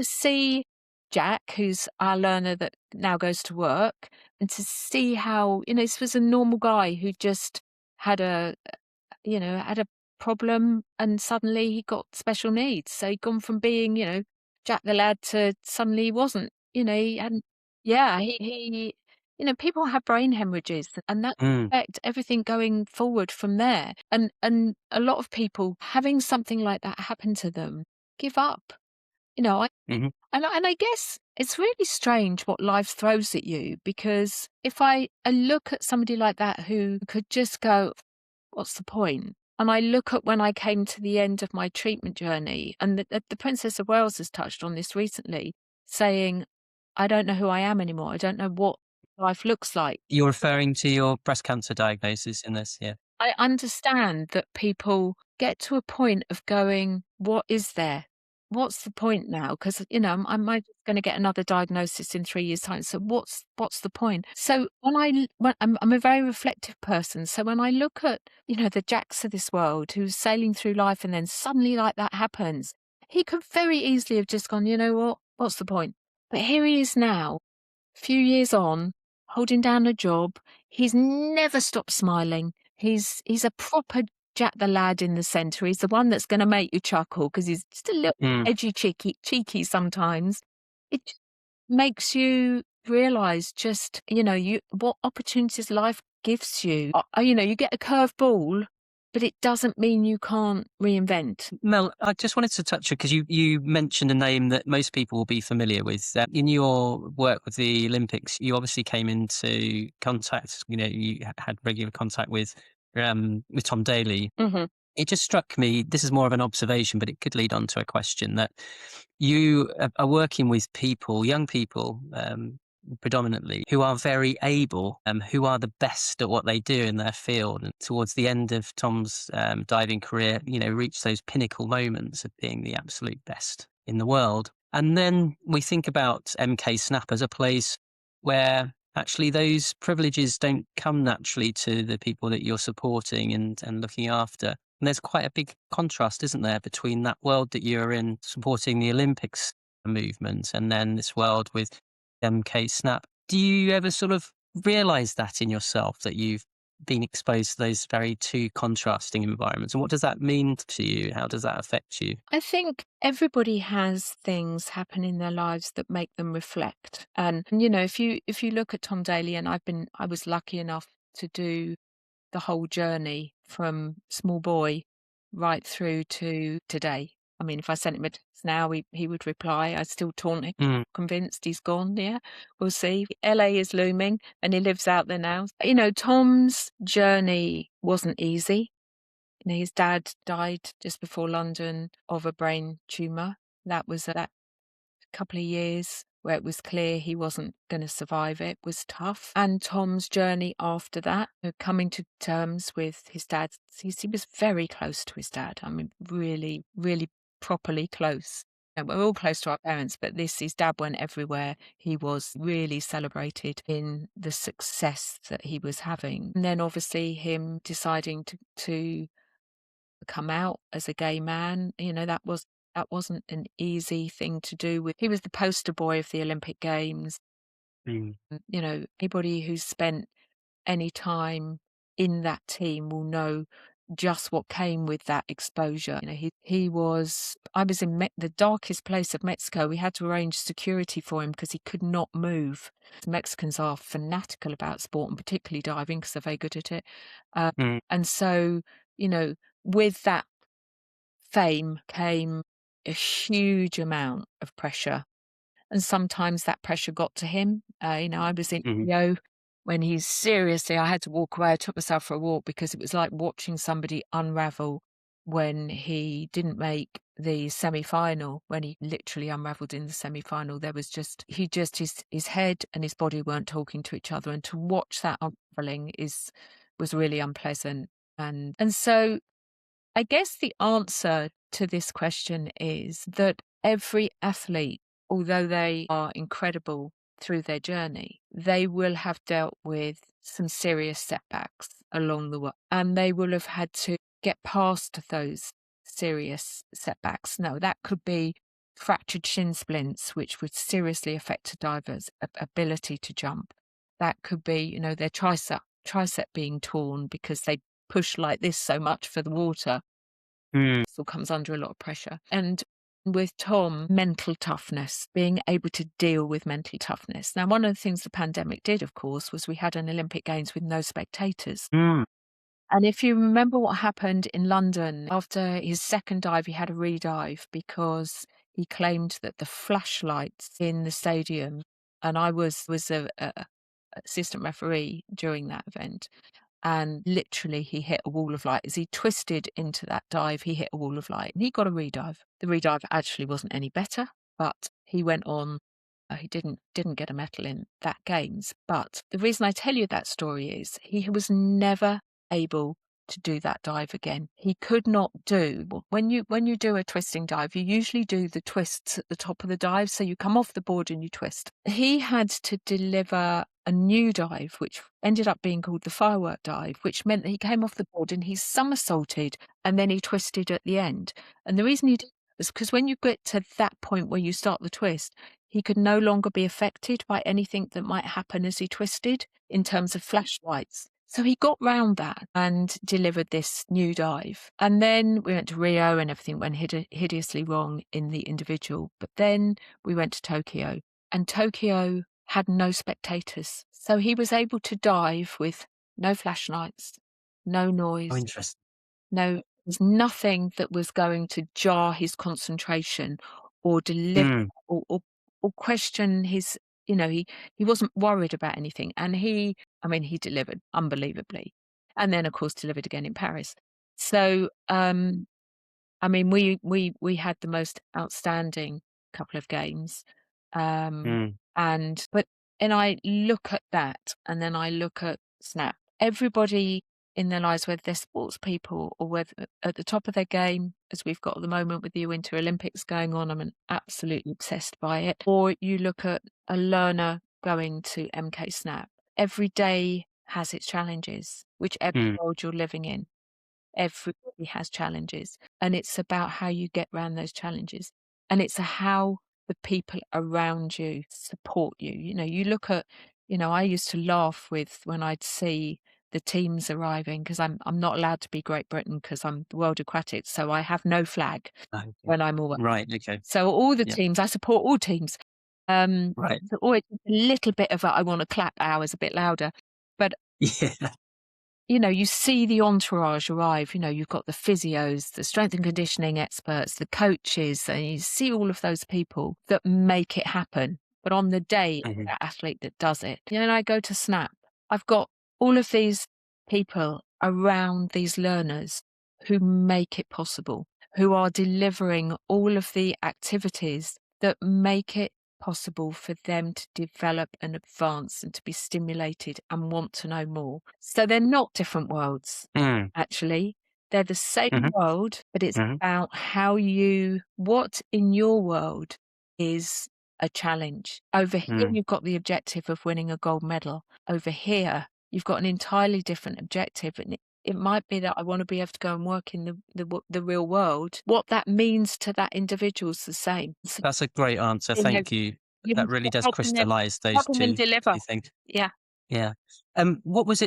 see Jack, who's our learner that now goes to work, and to see how, this was a normal guy who just had a problem, and suddenly he got special needs. So he'd gone from being, Jack the lad to suddenly he wasn't, he hadn't, yeah, he people have brain hemorrhages, and that Mm, affect everything going forward from there. And a lot of people having something like that happen to them give up. I mhm. and I guess it's really strange what life throws at you, because if I look at somebody like that who could just go, what's the point? And I look at when I came to the end of my treatment journey, and the Princess of Wales has touched on this recently, saying, I don't know who I am anymore. I don't know what life looks like. You're referring to your breast cancer diagnosis in this, yeah. I understand that people get to a point of going, what is there? What's the point now? Because, I'm going to get another diagnosis in 3 years' time. So what's the point? So when I'm a very reflective person. So when I look at, the Jacks of this world who's sailing through life, and then suddenly like that happens, he could very easily have just gone, you know what? What's the point? But here he is now, few years on, holding down a job. He's never stopped smiling. He's a proper Jack the lad in the centre. He's the one that's going to make you chuckle, because he's just a little Mm. edgy, cheeky sometimes. It just makes you realise just, what opportunities life gives you. You get a curved ball, but it doesn't mean you can't reinvent. Mel, I just wanted to touch on, because you mentioned a name that most people will be familiar with. In your work with the Olympics, you obviously came into contact, you had regular contact with Tom Daley. Hmm. It just struck me, this is more of an observation, but it could lead on to a question, that you are working with people, young people, predominantly, who are very able, who are the best at what they do in their field. And towards the end of Tom's diving career, reached those pinnacle moments of being the absolute best in the world. And then we think about MKSnap as a place where actually those privileges don't come naturally to the people that you're supporting and looking after. And there's quite a big contrast, isn't there, between that world that you're in supporting the Olympics movement and then this world with MKSnap. Do you ever sort of realize that in yourself, that you've been exposed to those very two contrasting environments? And what does that mean to you? How does that affect you? I think everybody has things happen in their lives that make them reflect. And if you look at Tom Daley, and I was lucky enough to do the whole journey from small boy right through to today. I mean, if I sent him a text now, he would reply. I still taunt him, Mm, convinced he's gone. Yeah, we'll see. LA is looming, and he lives out there now. Tom's journey wasn't easy. His dad died just before London of a brain tumour. That was that couple of years where it was clear he wasn't going to survive it was tough. And Tom's journey after that, coming to terms with his dad, he was very close to his dad. I mean, really, really properly close. And we're all close to our parents, but his dad went everywhere. He was really celebrated in the success that he was having. And then obviously him deciding to come out as a gay man, that wasn't an easy thing to do. He was the poster boy of the Olympic Games. mm, Anybody who's spent any time in that team will know just what came with that exposure. I was in the darkest place of Mexico. We had to arrange security for him because he could not move. Mexicans are fanatical about sport, and particularly diving, because they're very good at it. mm, And so, with that fame came a huge amount of pressure. And sometimes that pressure got to him. I was in mhm, Rio when I had to walk away. I took myself for a walk, because it was like watching somebody unravel when he didn't make the semi-final, when he literally unraveled in the semi-final. There was his head and his body weren't talking to each other. And to watch that unraveling was really unpleasant. And so I guess the answer to this question is that every athlete, although they are incredible through their journey, they will have dealt with some serious setbacks along the way, and they will have had to get past those serious setbacks. Now, that could be fractured shin splints, which would seriously affect a diver's ability to jump. That could be, their tricep being torn because they push like this so much for the water. Mm. Still comes under a lot of pressure. And with Tom, mental toughness, being able to deal with mental toughness. Now, one of the things the pandemic did, of course, was we had an Olympic Games with no spectators. Mm. And if you remember what happened in London, after his second dive, he had a redive because he claimed that the flashlights in the stadium, and I was a assistant referee during that event, and literally he hit a wall of light. As he twisted into that dive, he hit a wall of light and he got a redive. The redive actually wasn't any better, but he went on. He didn't get a medal in that games. But the reason I tell you that story is he was never able to do that dive again. He could not do when you do a twisting dive, you usually do the twists at the top of the dive, so you come off the board and you twist. He had to deliver a new dive, which ended up being called the firework dive, which meant that he came off the board and he somersaulted and then he twisted at the end. And the reason he did that was because when you get to that point where you start the twist, he could no longer be affected by anything that might happen as he twisted in terms of flashlights. So he got round that and delivered this new dive. And then we went to Rio and everything went hideously wrong in the individual. But then we went to Tokyo, and Tokyo had no spectators. So he was able to dive with no flashlights, no noise, Oh, interesting. there's nothing that was going to jar his concentration or deliver or question his, he wasn't worried about anything. And he delivered unbelievably. And then of course delivered again in Paris. So, we had the most outstanding couple of games. Mm. And I look at that and then I look at Snap. Everybody in their lives, whether they're sports people or whether at the top of their game, as we've got at the moment with the Winter Olympics going on, I'm absolutely obsessed by it. Or you look at a learner going to MKSnap. Every day has its challenges, whichever world you're living in. Everybody has challenges, and it's about how you get around those challenges, and it's how the people around you support you. You look at, I used to laugh with when I'd see the teams arriving, because I'm not allowed to be Great Britain because I'm the World Aquatics, so I have no flag Okay. when I'm away. Right. Okay. So all the teams, I support all teams. Right. So always a little bit of I want to clap hours a bit louder, but Yeah. you see the entourage arrive. You've got the physios, the strength and conditioning experts, the coaches, and you see all of those people that make it happen. But on the day, Mhm. the athlete that does it, and I go to Snap, I've got all of these people around these learners who make it possible, who are delivering all of the activities that make it possible for them to develop and advance and to be stimulated and want to know more. So they're not different worlds, Mm. actually. They're the same Mhm. world, but it's Mhm. about what in your world is a challenge. Over here, Mm. you've got the objective of winning a gold medal. Over here, you've got an entirely different objective. And it might be that I want to be able to go and work in the real world. What that means to that individual is the same. So, That's a great answer. Thank you. That really does crystallize those helping them two deliver. things. Yeah. Yeah. What is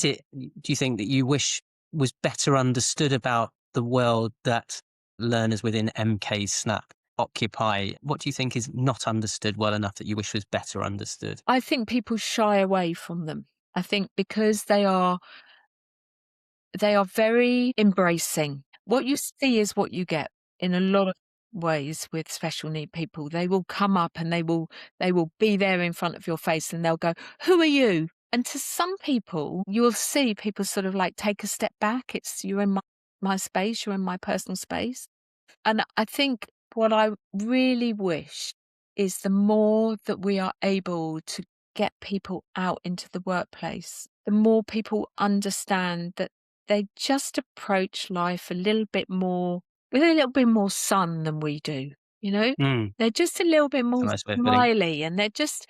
it, do you think, that you wish was better understood about the world that learners within MKSnap occupy? What do you think is not understood well enough that you wish was better understood? I think people shy away from them. I think because they are very embracing. What you see is what you get in a lot of ways with special need people. They will come up and they will be there in front of your face and they'll go, "Who are you?" And to some people, you'll see people sort of like take a step back. It's you're in my space, you're in my personal space. And I think what I really wish is the more that we are able to get people out into the workplace, the more people understand that they just approach life a little bit more with a little bit more sun than we do. Mm. They're just a little bit That's a more nice way of putting it. smiley, and they just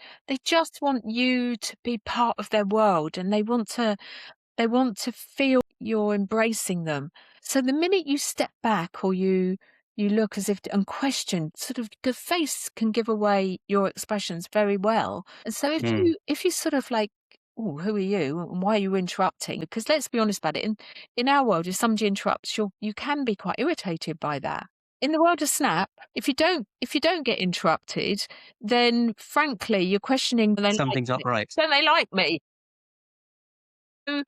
want you to be part of their world, and they want to feel you're embracing them. So the minute you step back or you look as if and question, sort of the face can give away your expressions very well. And so if you sort of like oh, who are you? And why are you interrupting? Because let's be honest about it. In our world, if somebody interrupts, you can be quite irritated by that. In the world of Snap, if you don't get interrupted, then frankly, you're questioning, do they like Something's not me? right. Don't they like me? So,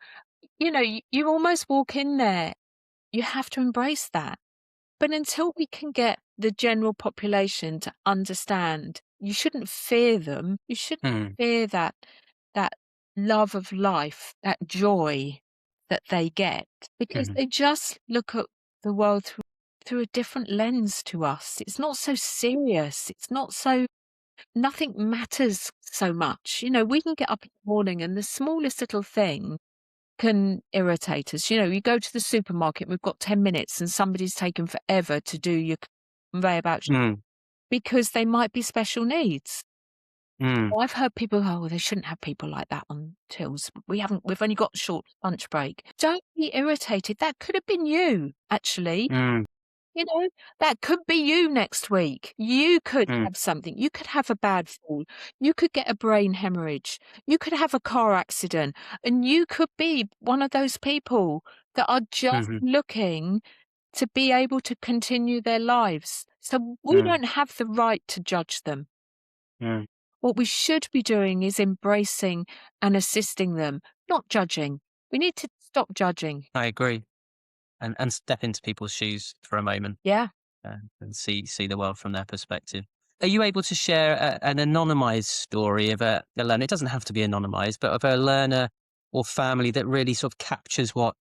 you almost walk in there. You have to embrace that. But until we can get the general population to understand, you shouldn't fear them. You shouldn't Mm, fear that love of life, that joy that they get, because mhm, they just look at the world through a different lens to us. It's not so serious. It's not so, nothing matters so much. We can get up in the morning and the smallest little thing can irritate us. You go to the supermarket, we've got 10 minutes and somebody's taken forever to do your conveyor belt mm, because they might be special needs. mm, I've heard people, oh, well, they shouldn't have people like that on tills. We've only got a short lunch break. Don't be irritated. That could have been you, actually. mm, You know, that could be you next week. You could mm, have something. You could have a bad fall. You could get a brain hemorrhage. You could have a car accident. And you could be one of those people that are just mhm, looking to be able to continue their lives. So we mm, don't have the right to judge them. mm. What we should be doing is embracing and assisting them, not judging. We need to stop judging. I agree. And step into people's shoes for a moment, Yeah. and see the world from their perspective. Are you able to share an anonymized story of a learner? It doesn't have to be anonymized, but of a learner or family that really sort of captures what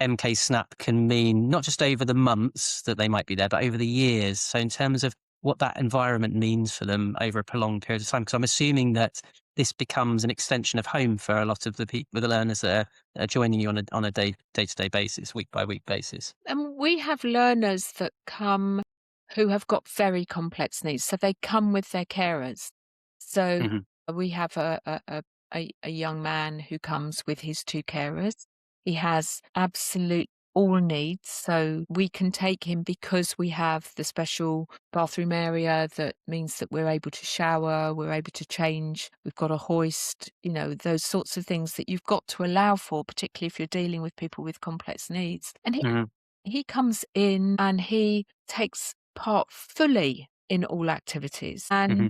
MKSnap can mean, not just over the months that they might be there, but over the years. So in terms of what that environment means for them over a prolonged period of time, because I'm assuming that this becomes an extension of home for a lot of the people, the learners that are joining you on a day-to-day basis, week by week basis. And we have learners that come who have got very complex needs. So they come with their carers. So Hmm. we have a young man who comes with his two carers. He has absolute all needs. So we can take him because we have the special bathroom area that means that we're able to shower, we're able to change, we've got a hoist, those sorts of things that you've got to allow for, particularly if you're dealing with people with complex needs. And Hmm. he comes in and he takes part fully in all activities. Hmm.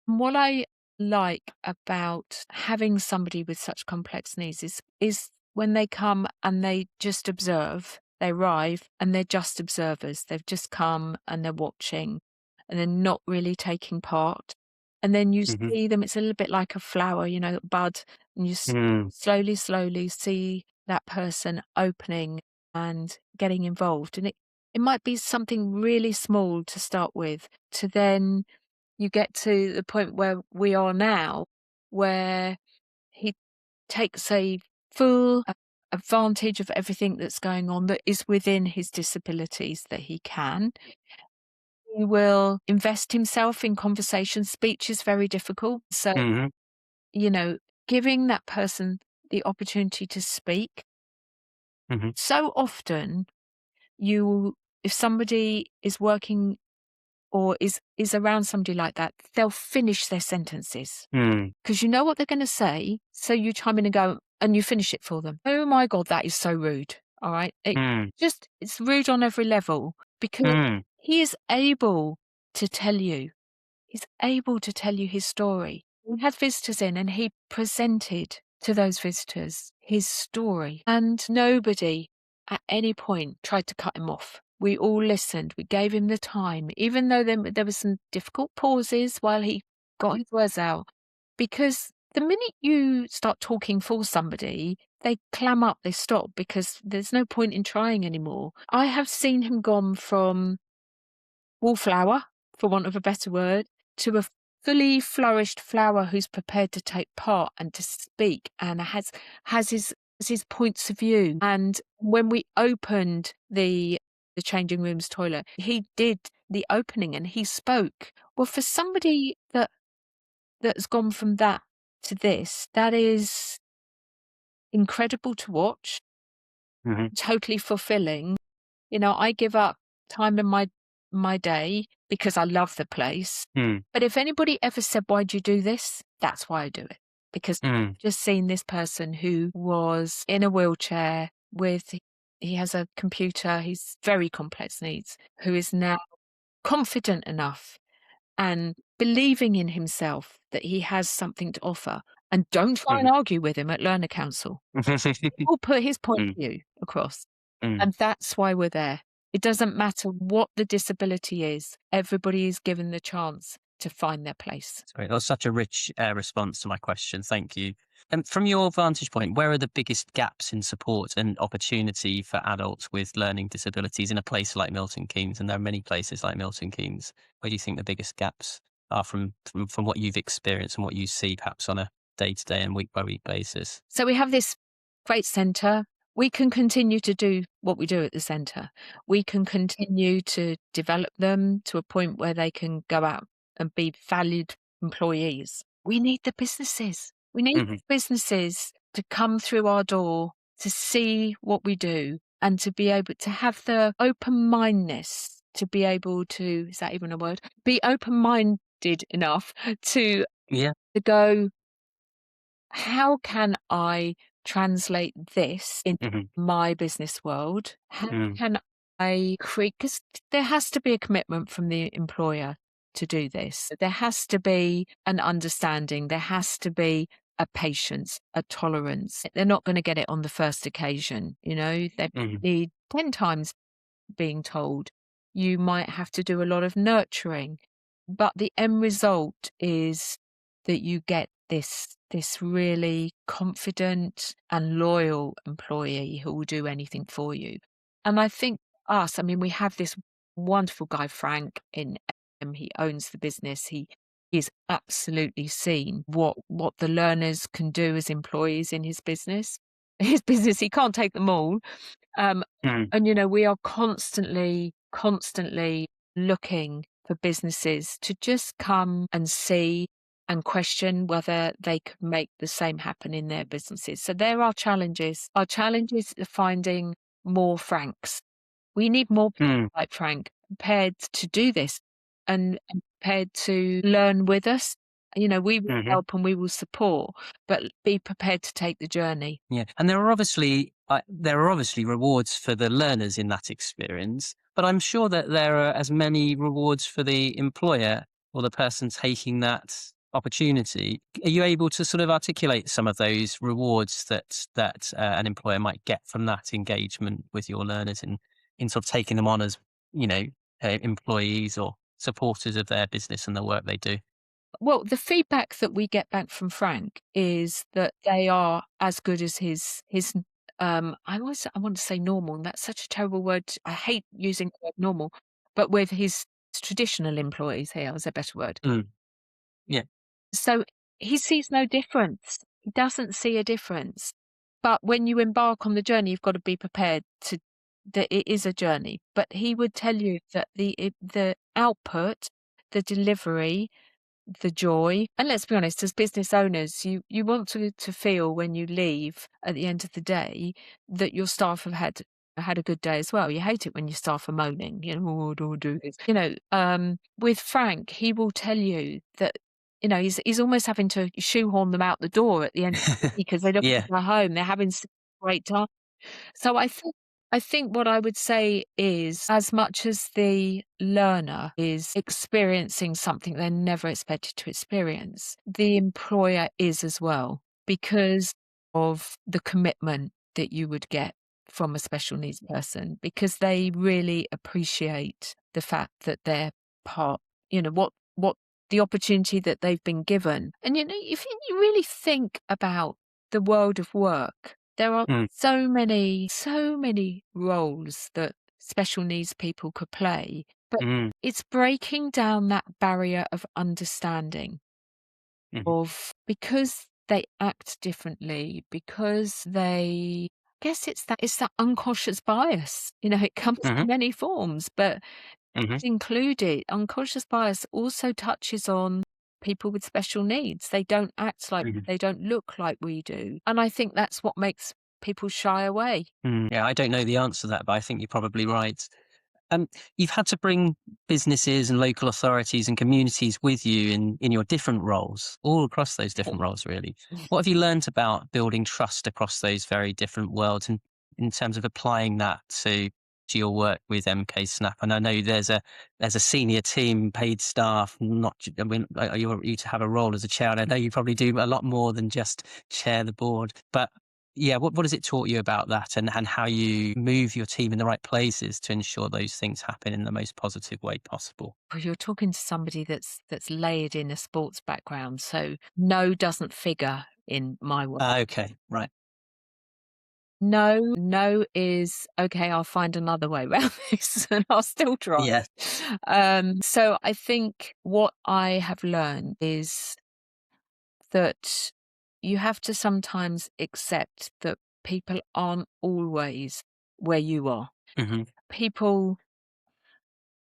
And what I like about having somebody with such complex needs is when they come and they just observe, they arrive and they're just observers. They've just come and they're watching and they're not really taking part. And then you Hmm. see them, it's a little bit like a flower, bud, and you Mm, slowly, slowly see that person opening and getting involved. And it might be something really small to start with, to then you get to the point where we are now, where he takes a full advantage of everything that's going on that is within his disabilities that he can. He will invest himself in conversation. Speech is very difficult. So, mhm, you know, giving that person the opportunity to speak. mhm, So often if somebody is working or is around somebody like that, they'll finish their sentences mm, because you know what they're going to say. So you chime in and go, and you finish it for them. Oh my God, that is so rude. All right. mm, It's rude on every level because mm, he is able to tell you, he's able to tell you his story. We had visitors in and he presented to those visitors his story, and nobody at any point tried to cut him off. We all listened. We gave him the time, even though there were some difficult pauses while he got his words out. Because the minute you start talking for somebody, they clam up, they stop because there's no point in trying anymore. I have seen him gone from wallflower, for want of a better word, to a fully flourished flower who's prepared to take part and to speak and has his points of view. And when we opened the changing rooms toilet, he did the opening and he spoke. Well, for somebody that's gone from that to this, that is incredible to watch, mhm, totally fulfilling. I give up time in my day because I love the place. mm. But if anybody ever said, "Why do you do this?" That's why I do it. because Mm. I've just seen this person who was in a wheelchair he has a computer, he's very complex needs, who is now confident enough and believing in himself that he has something to offer. And don't try and Mhm. argue with him at Learner Council. He'll put his point Mm. of view across. Mm. And that's why we're there. It doesn't matter what the disability is, everybody is given the chance to find their place. Sorry, that was such a rich response to my question. Thank you. And from your vantage point, where are the biggest gaps in support and opportunity for adults with learning disabilities in a place like Milton Keynes? And there are many places like Milton Keynes. Where do you think the biggest gaps are from what you've experienced and what you see perhaps on a day-to-day and week-by-week basis? So we have this great centre. We can continue to do what we do at the centre. We can continue to develop them to a point where they can go out and be valued employees. We need the businesses. We need Hmm. businesses to come through our door to see what we do and to be able to have the open-mindedness to be able to, is that even a word? Be open-minded enough to Yeah. go, how can I translate this into Hmm. my business world? How Mm. can I create, because there has to be a commitment from the employer to do this. There has to be an understanding. There has to be a patience, a tolerance. They're not going to get it on the first occasion. They Hmm. need 10 times being told. You might have to do a lot of nurturing, but the end result is that you get this really confident and loyal employee who will do anything for you. And I think we have this wonderful guy, Frank, in he owns the business. He's absolutely seen what the learners can do as employees in his business. His business, he can't take them all. Um, Mm. and we are constantly looking for businesses to just come and see and question whether they could make the same happen in their businesses. So there are challenges. Our challenges are finding more Franks. We need more people Mm. like Frank prepared to do this and prepared to learn with us. We will Hmm. help and we will support, but be prepared to take the journey. Yeah, and there are obviously rewards for the learners in that experience, but I'm sure that there are as many rewards for the employer or the person taking that opportunity. Are you able to sort of articulate some of those rewards that an employer might get from that engagement with your learners in sort of taking them on as you know employees or supporters of their business and the work they do? Well, the feedback that we get back from Frank is that they are as good as his I want to say normal, and that's such a terrible word. I hate using the word normal, but with his traditional employees here is a better word. Mm. Yeah. So he sees no difference. He doesn't see a difference. But when you embark on the journey, you've got to be prepared that it is a journey. But he would tell you that the output, the delivery, the joy. And let's be honest, as business owners, you want to feel when you leave at the end of the day that your staff have had a good day as well. You hate it when your staff are moaning, oh, I don't do this. With Frank, he will tell you that, he's almost having to shoehorn them out the door at the end of the week because they don't want Yeah. to go home. They're having such a great time. So I think what I would say is, as much as the learner is experiencing something they're never expected to experience, the employer is as well, because of the commitment that you would get from a special needs person, because they really appreciate the fact that they're part, what the opportunity that they've been given. And if you really think about the world of work, there are Mm. so many roles that special needs people could play, but Mm. it's breaking down that barrier of understanding Mhm. of, because they act differently, because they, I guess it's that unconscious bias. It comes in Mhm. many forms, but Mhm. included. Unconscious bias also touches on people with special needs. They don't act like, Mhm. they don't look like we do. And I think that's what makes people shy away. Mm. Yeah, I don't know the answer to that, but I think you're probably right. You've had to bring businesses and local authorities and communities with you in your different roles, all across those different roles, really. What have you learned about building trust across those very different worlds, and in terms of applying that to your work with MKSnap? And I know there's a senior team, paid staff, not. I mean, you to have a role as a chair, and I know you probably do a lot more than just chair the board, but yeah, what has it taught you about that, and how you move your team in the right places to ensure those things happen in the most positive way possible? Well, you're talking to somebody that's layered in a sports background, so no doesn't figure in my work. Okay, right. No is okay. I'll find another way around this, and I'll still try. Yeah. So I think what I have learned is that you have to sometimes accept that people aren't always where you are. Hmm. People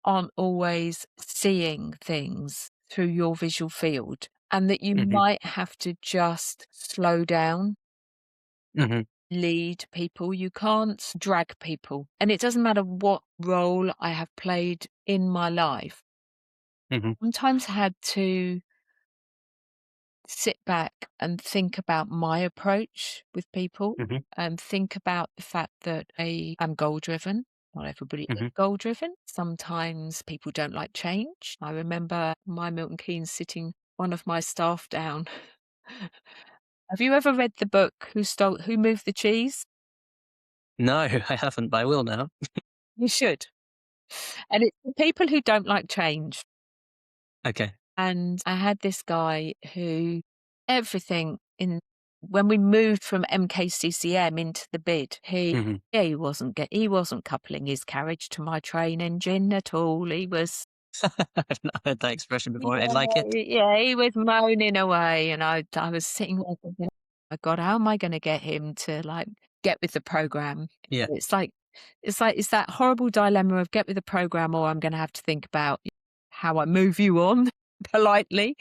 aren't always seeing things through your visual field, and that you Hmm. might have to just slow down, Hmm. lead people. You can't drag people. And it doesn't matter what role I have played in my life. Hmm. Sometimes I had to sit back and think about my approach with people Hmm. and think about the fact that I am goal driven. Not everybody is Hmm. goal driven. Sometimes people don't like change. I remember my Milton Keynes sitting one of my staff down. Have you ever read the book Who Moved the Cheese? No, I haven't, but I will now. You should. And it's for people who don't like change. Okay. And I had this guy who everything in when we moved from MKCCM into the bid, Hmm. he wasn't coupling his carriage to my train engine at all. He was I've not heard that expression before. I like it. he was moaning away, and I was sitting there thinking, "Oh my God, how am I going to get him to like get with the program?" Yeah. It's like it's that horrible dilemma of get with the program, or I'm going to have to think about how I move you on politely.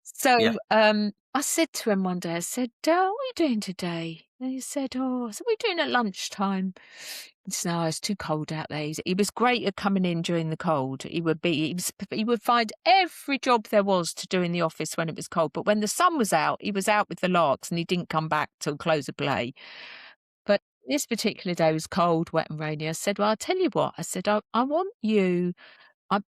So Yeah. I said to him one day, I said, "What are you doing today?" And he said, "Oh, I said, what are you doing at lunchtime?" He said, "No, it's too cold out there." He was great at coming in during the cold. He would find every job there was to do in the office when it was cold. But when the sun was out, he was out with the larks, and he didn't come back till close of play. But this particular day was cold, wet, and rainy. I said, "Well, I'll tell you what." I said, I want you. I'm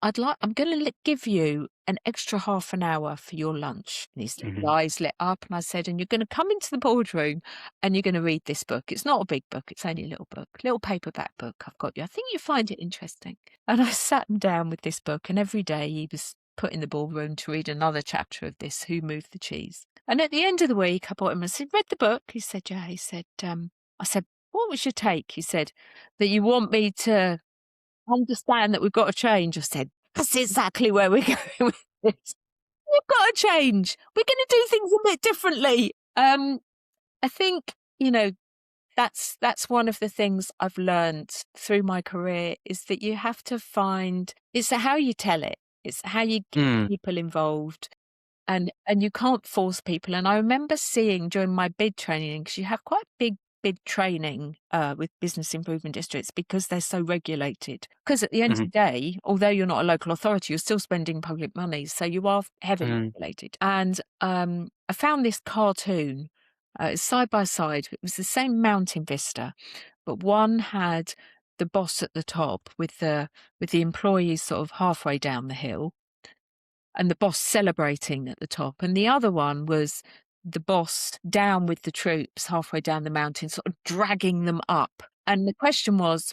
going to give you an extra half an hour for your lunch." And his little Hmm. eyes lit up, and I said, "And you're going to come into the boardroom and you're going to read this book. It's not a big book. It's only a little book, little paperback book I've got you. I think you find it interesting." And I sat him down with this book, and every day he was put in the ballroom to read another chapter of this, Who Moved the Cheese. And at the end of the week, I bought him, I said, "Read the book?" He said, "Yeah." He said, I said, "What was your take?" He said, "That you want me to understand that we've got to change." I said, "That's exactly where we're going with this. We've got to change. We're going to do things a bit differently." I think, that's one of the things I've learned through my career, is that you have to find, it's how you tell it. It's how you get Mm. people involved, and you can't force people. And I remember seeing during my bid training, because you have quite big bid training with business improvement districts, because they're so regulated. Because at the end of Hmm. the day, although you're not a local authority, you're still spending public money, so you are heavily Mm. regulated. And I found this cartoon. It's side by side. It was the same mountain vista, but one had the boss at the top with the employees sort of halfway down the hill, and the boss celebrating at the top. And the other one was the boss down with the troops halfway down the mountain, sort of dragging them up. And the question was,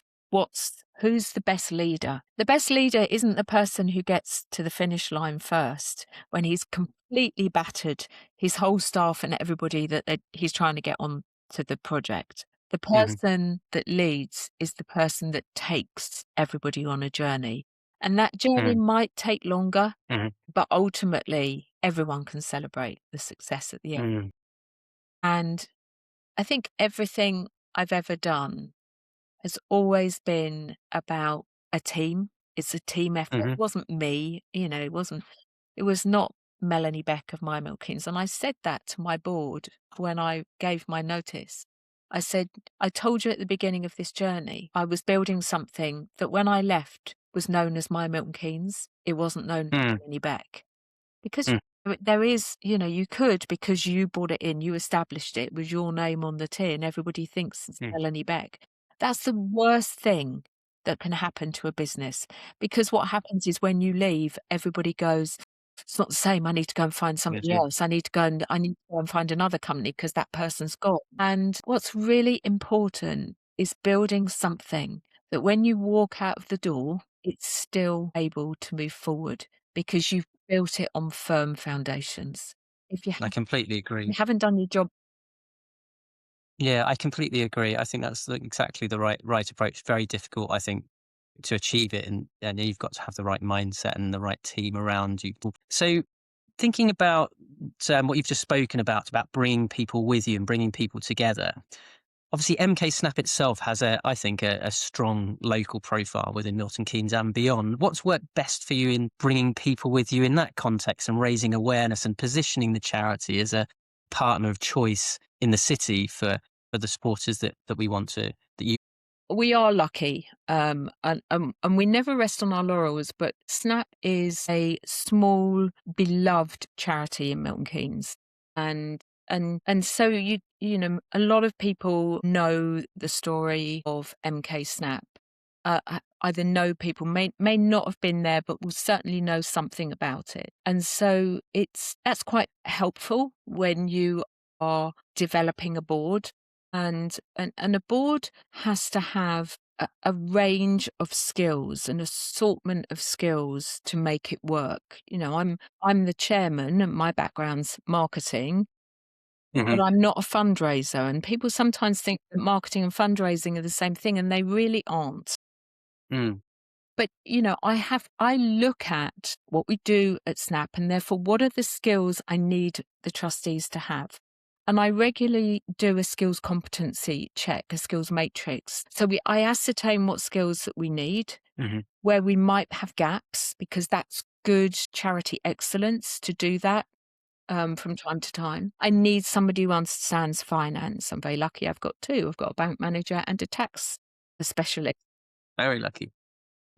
who's the best leader? The best leader isn't the person who gets to the finish line first when he's completely battered his whole staff and everybody that he's trying to get on to the project. The Hmm. person that leads is the person that takes everybody on a journey. And that journey Mm. might take longer, Hmm. but ultimately everyone can celebrate the success at the end. Mm. And I think everything I've ever done has always been about a team. It's a team effort. Hmm. It wasn't me, it was not Melanie Beck of My Milkins. And I said that to my board when I gave my notice. I said, I told you at the beginning of this journey, I was building something that when I left was known as My Milton Keynes. It wasn't known as Mm, Melanie Beck. Because mm, there is, you could, because you brought it in, you established it with your name on the tin, everybody thinks it's mm, Melanie Beck. That's the worst thing that can happen to a business, because what happens is when you leave, everybody goes, it's not the same. I need to go and find yes, somebody yeah. else. I need to go and find another company because that person's gone. And what's really important is building something that when you walk out of the door, it's still able to move forward because you've built it on firm foundations. If you I completely agree. haven't done your job. Yeah, I completely agree. I think that's exactly the right approach. Very difficult, I think, to achieve it, and you've got to have the right mindset and the right team around you. So, thinking about what you've just spoken about bringing people with you and bringing people together. Obviously, MKSnap itself has I think, a strong local profile within Milton Keynes and beyond. What's worked best for you in bringing people with you in that context and raising awareness and positioning the charity as a partner of choice in the city for the supporters that we want to that you? We are lucky, and we never rest on our laurels, but Snap is a small, beloved charity in Milton Keynes. And so a lot of people know the story of MK Snap. Either know people, may not have been there, but will certainly know something about it. And so that's quite helpful when you are developing a board. And a board has to have a range of skills, an assortment of skills to make it work. I'm the chairman, and my background's marketing, Hmm. but I'm not a fundraiser. And people sometimes think that marketing and fundraising are the same thing, and they really aren't. Mm, But, I look at what we do at Snap, and therefore, what are the skills I need the trustees to have? And I regularly do a skills competency check, a skills matrix. So I ascertain what skills that we need, hmm, where we might have gaps, because that's good charity excellence to do that from time to time. I need somebody who understands finance. I'm very lucky I've got two. I've got a bank manager and a tax specialist. very lucky.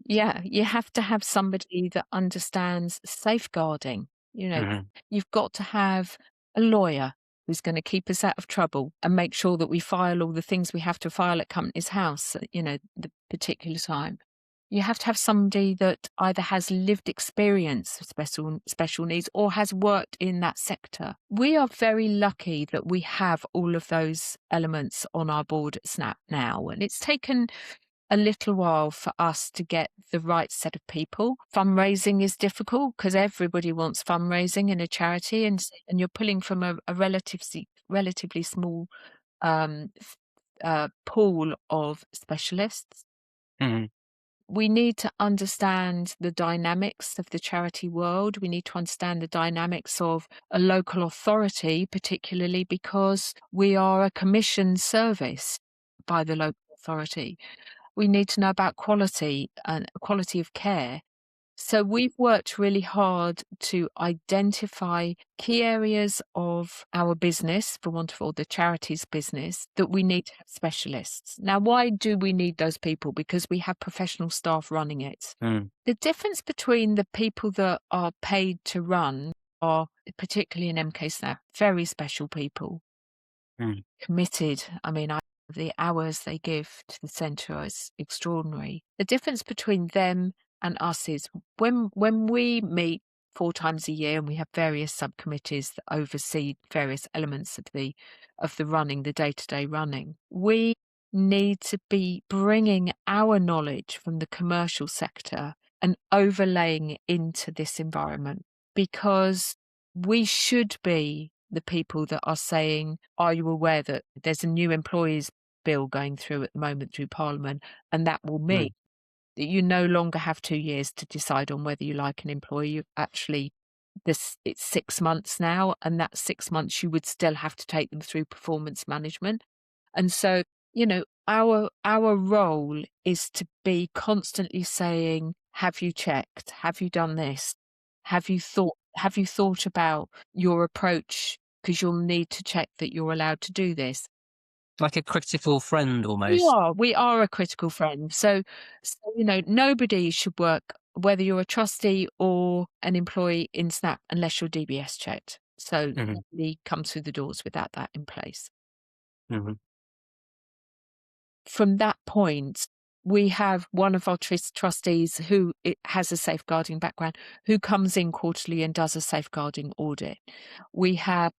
Yeah, you have to have somebody that understands safeguarding. Hmm. You've got to have a lawyer who's going to keep us out of trouble and make sure that we file all the things we have to file at company's house at, the particular time. You have to have somebody that either has lived experience of special needs or has worked in that sector. We are very lucky that we have all of those elements on our board at Snap now, and it's taken a little while for us to get the right set of people. Fundraising is difficult because everybody wants fundraising in a charity, and you're pulling from a relatively small um, pool of specialists. Hmm. We need to understand the dynamics of the charity world. We need to understand the dynamics of a local authority, particularly because we are a commissioned service by the local authority. We need to know about quality and quality of care. So we've worked really hard to identify key areas of our business, for want of all, the charity's business, that we need to have specialists. Now, why do we need those people? Because we have professional staff running it. Mm, The difference between the people that are paid to run are, particularly in MKSnap, very special people, mm, committed. I mean, the hours they give to the centre is extraordinary. The difference between them and us is when we meet 4 times a year, and we have various subcommittees that oversee various elements of the running, the day-to-day running. We need to be bringing our knowledge from the commercial sector and overlaying it into this environment, because we should be the people that are saying, are you aware that there's a new employees bill going through at the moment through Parliament, and that will mean mm, that you no longer have 2 years to decide on whether you like an employee. You actually, it's 6 months now, and that 6 months you would still have to take them through performance management. And so, our role is to be constantly saying, have you checked? Have you done this? Have you thought about your approach? Because you'll need to check that you're allowed to do this. Like a critical friend We almost. are. We are a critical friend. So, nobody should work, whether you're a trustee or an employee in Snap, unless you're DBS checked. So Mhm, nobody comes through the doors without that in place. mhm, From that point, we have one of our trustees who has a safeguarding background, who comes in quarterly and does a safeguarding audit. We have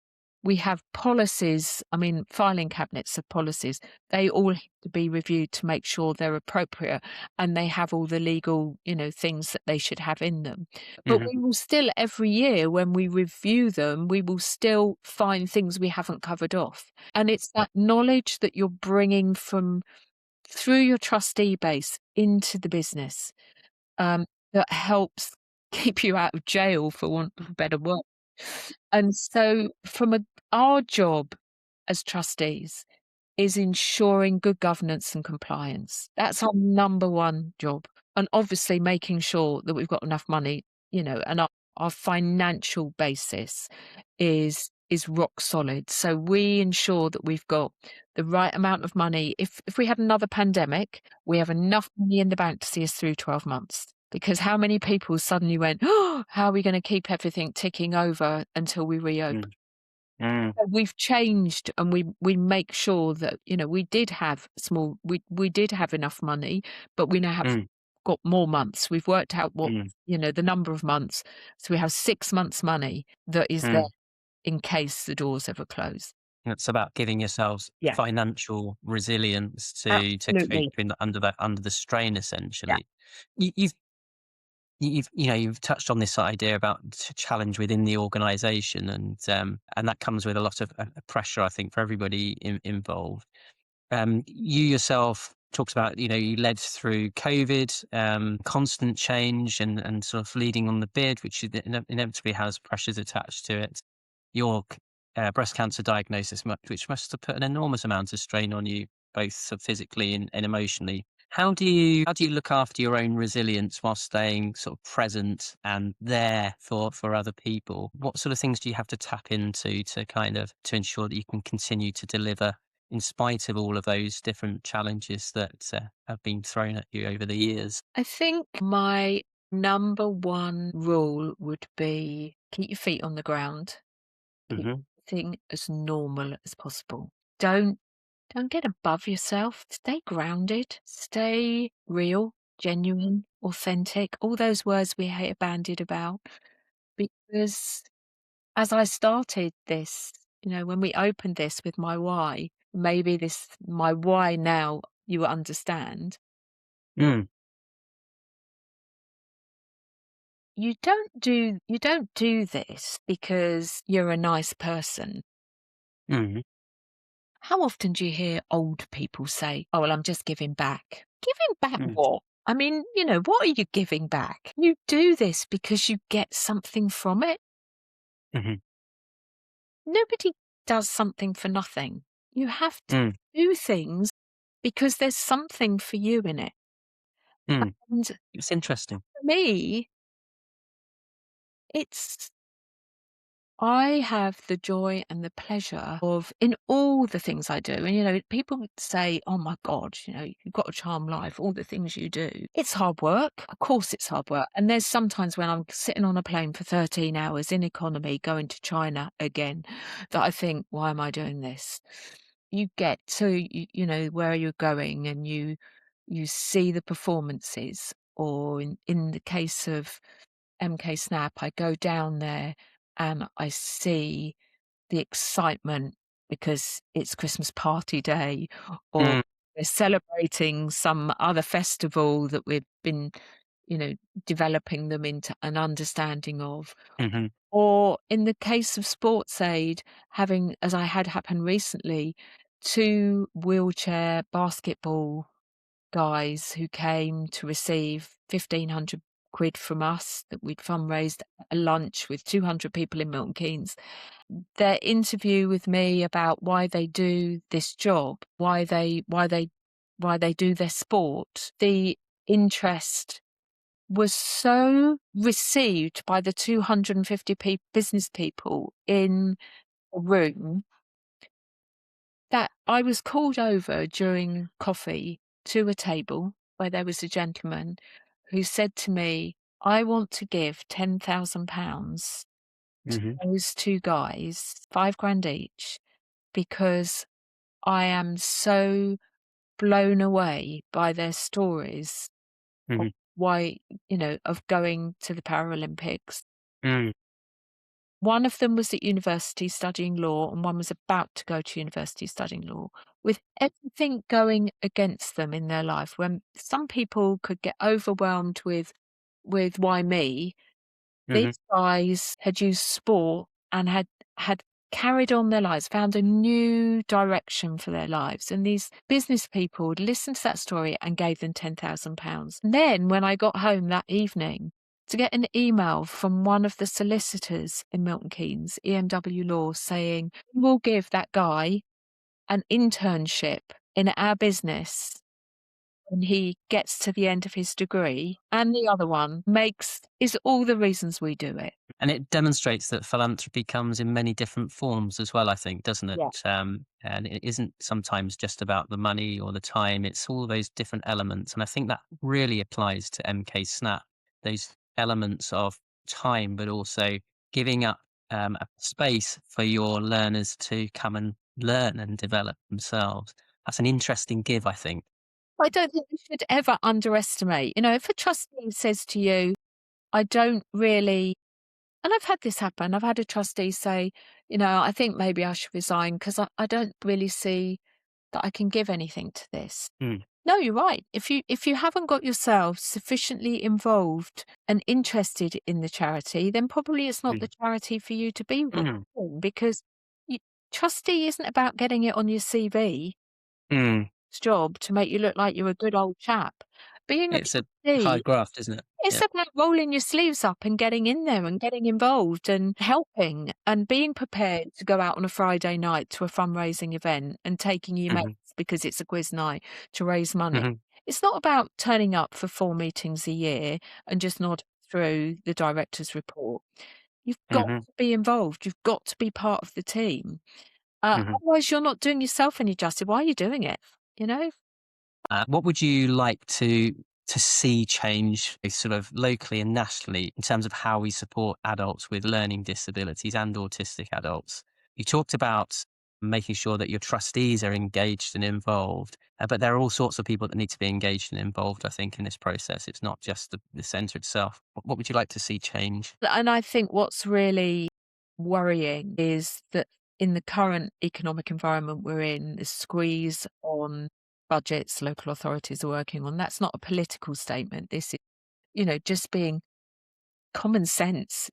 policies, I mean, filing cabinets of policies. They all have to be reviewed to make sure they're appropriate and they have all the legal, things that they should have in them. But mhm, we will still, every year when we review them, we will still find things we haven't covered off. And it's that knowledge that you're bringing from through your trustee base into the business, that helps keep you out of jail, for want of a better word. And so our job as trustees is ensuring good governance and compliance. That's our number one job. And obviously making sure that we've got enough money, and our financial basis is rock solid. So we ensure that we've got the right amount of money. If we had another pandemic, we have enough money in the bank to see us through 12 months. Because how many people suddenly went, oh, how are we going to keep everything ticking over until we reopen? mm, mm, So we've changed, and we make sure that, we did have we did have enough money, but we now have mm, got more months. We've worked out what, mm, the number of months. So we have 6 months money that is there mm. in case the doors ever close. It's about giving yourselves Yeah, financial resilience to cope absolutely. under the strain, Yeah. essentially. You, you've touched on this idea about challenge within the organisation, and that comes with a lot of pressure, I think, for everybody involved. You yourself talked about, you led through COVID, constant change and sort of leading on the bid, which inevitably has pressures attached to it. Your breast cancer diagnosis, which must have put an enormous amount of strain on you, both sort of physically and emotionally. How do you look after your own resilience while staying sort of present and there for other people? What sort of things do you have to tap into to ensure that you can continue to deliver in spite of all of those different challenges that have been thrown at you over the years? I think my number one rule would be keep your feet on the ground, keep Hmm. everything as normal as possible. Don't get above yourself. Stay grounded. Stay real, genuine, authentic. All those words we hate bandied about. Because as I started this, when we opened this with my why, maybe my why now you understand. Mm, You don't do this because you're a nice person. mm, How often do you hear old people say, "Oh, well, I'm just giving back." Giving back mm, what? I mean, what are you giving back? You do this because you get something from it. mhm, Nobody does something for nothing. You have to mm, do things because there's something for you in it. mm. And for It's interesting. me, it's I have the joy and the pleasure of in all the things I do. And, people would say, oh my God, you've got a charmed life, all the things you do. It's hard work. Of course, it's hard work. And there's sometimes when I'm sitting on a plane for 13 hours in economy going to China again that I think, why am I doing this? You get to, where you're going and you see the performances, or in the case of MKSnap, I go down there and I see the excitement because it's Christmas party day, or Mm, we're celebrating some other festival that we've been, developing them into an understanding of. mhm, Or in the case of sports aid, having, as I had happen recently, two wheelchair basketball guys who came to receive 1,500 quid from us that we'd fundraised at a lunch with 200 people in Milton Keynes. Their interview with me about why they do this job, why they do their sport, the interest was so received by the 250 business people in a room that I was called over during coffee to a table where there was a gentleman who said to me, I want to give £10,000 to Hmm. those two guys, 5 grand each, because I am so blown away by their stories of Hmm. why, of going to the Paralympics. Mm. One of them was at university studying law, and one was about to go to university studying law, with everything going against them in their life. When some people could get overwhelmed with why me, Hmm. these guys had used sport and had carried on their lives, found a new direction for their lives. And these business people would listen to that story and gave them £10,000. Then when I got home that evening, to get an email from one of the solicitors in Milton Keynes, EMW Law, saying, we'll give that guy an internship in our business when he gets to the end of his degree, and the other one is all the reasons we do it. And it demonstrates that philanthropy comes in many different forms as well, I think, doesn't it? Yeah. And it isn't sometimes just about the money or the time. It's all those different elements. And I think that really applies to MKSnap, those elements of time, but also giving up a space for your learners to come and learn and develop themselves. That's an interesting give, I think. I don't think we should ever underestimate. If a trustee says to you, I don't really, and I've had this happen. I've had a trustee say, I think maybe I should resign because I don't really see that I can give anything to this. Mm. No, you're right. If you haven't got yourself sufficiently involved and interested in the charity, then probably it's not the Mm. charity for you to be Mm. in, because trustee isn't about getting it on your CV Mm. job to make you look like you're a good old chap. Being a It's a trustee, hard graft, isn't it? it's Yeah. about rolling your sleeves up and getting in there and getting involved and helping and being prepared to go out on a Friday night to a fundraising event and taking your Hmm. mates because it's a quiz night to raise money. Hmm. It's not about turning up for 4 meetings a year and just nod through the director's report. You've got Hmm. to be involved. You've got to be part of the team. Hmm. Otherwise, you're not doing yourself any justice. Why are you doing it? You know? What would you like to see change sort of locally and nationally in terms of how we support adults with learning disabilities and autistic adults? You talked about making sure that your trustees are engaged and involved, but there are all sorts of people that need to be engaged and involved, I think, in this process. It's not just the centre itself. What would you like to see change? And I think what's really worrying is that in the current economic environment we're in, the squeeze on budgets local authorities are working on, that's not a political statement. This is, just being common sense.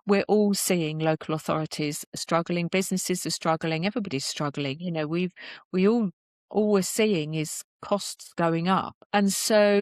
We're all seeing local authorities struggling, businesses are struggling, everybody's struggling. All we're seeing is costs going up. And so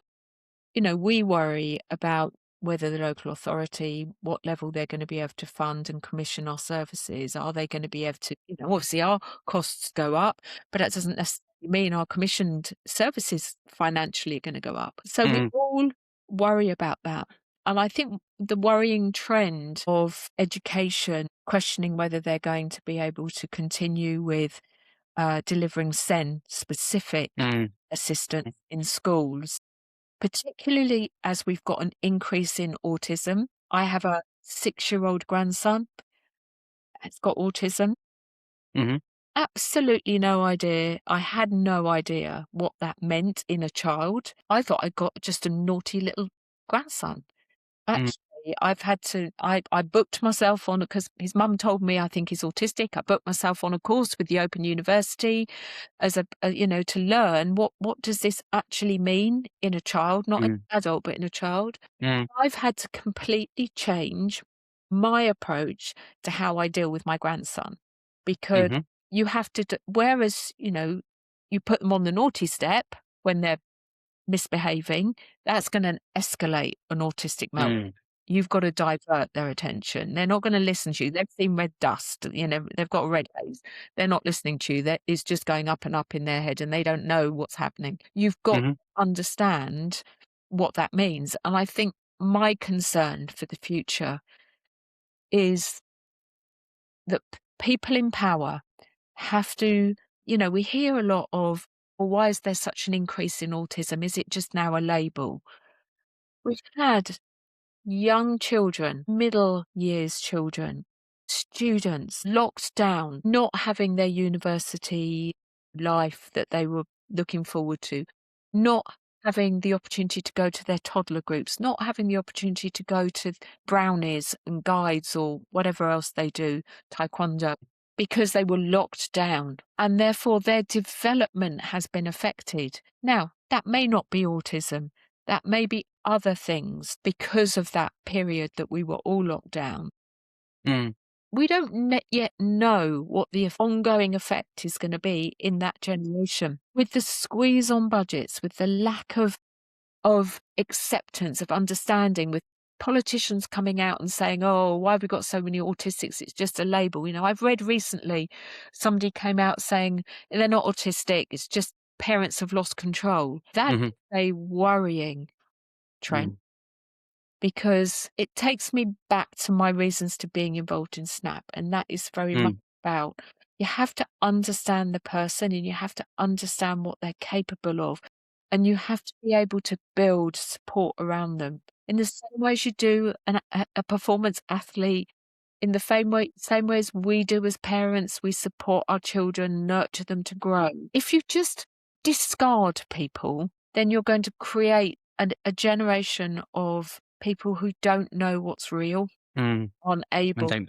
we worry about whether the local authority, what level they're going to be able to fund and commission our services. Are they going to be able to, obviously our costs go up, but that doesn't necessarily mean our commissioned services financially are going to go up. So we Mm. all worry about that. And I think the worrying trend of education questioning whether they're going to be able to continue with delivering SEN specific Mm. assistance in schools, particularly as we've got an increase in autism. I have a 6-year-old grandson that's got autism. Hmm. Absolutely no idea. I had no idea what that meant in a child. I thought I got just a naughty little grandson. Mm. Actually, I booked myself on, because his mum told me I think he's autistic. I booked myself on a course with the Open University as to learn what does this actually mean in a child, not an Mm. adult, but in a child. Mm. I've had to completely change my approach to how I deal with my grandson, because Hmm. you have to, whereas, you put them on the naughty step when they're misbehaving, that's going to escalate an autistic meltdown. Mm. You've got to divert their attention. They're not going to listen to you. They've seen red dust, they've got a red haze. They're not listening to you. It's just going up and up in their head and they don't know what's happening. You've got Hmm. to understand what that means. And I think my concern for the future is that people in power have to we hear a lot of, well, why is there such an increase in autism? Is it just now a label? We've had young children, middle years children, students locked down, not having their university life that they were looking forward to, not having the opportunity to go to their toddler groups, not having the opportunity to go to brownies and guides or whatever else they do, taekwondo, because they were locked down and therefore their development has been affected. Now, that may not be autism. That may be other things because of that period that we were all locked down. Mm. We don't yet know what the ongoing effect is going to be in that generation. With the squeeze on budgets, with the lack of acceptance, of understanding, with politicians coming out and saying, oh, why have we got so many autistics? It's just a label. I've read recently somebody came out saying they're not autistic, it's just parents have lost control. That is a worrying trend. Because it takes me back to my reasons to being involved in SNAP. And that is very much about, you have to understand the person and you have to understand what they're capable of. And you have to be able to build support around them in the same way as you do a performance athlete, in the same way as we do as parents. We support our children, nurture them to grow. If you just discard people, then you're going to create a generation of people who don't know what's real, unable, and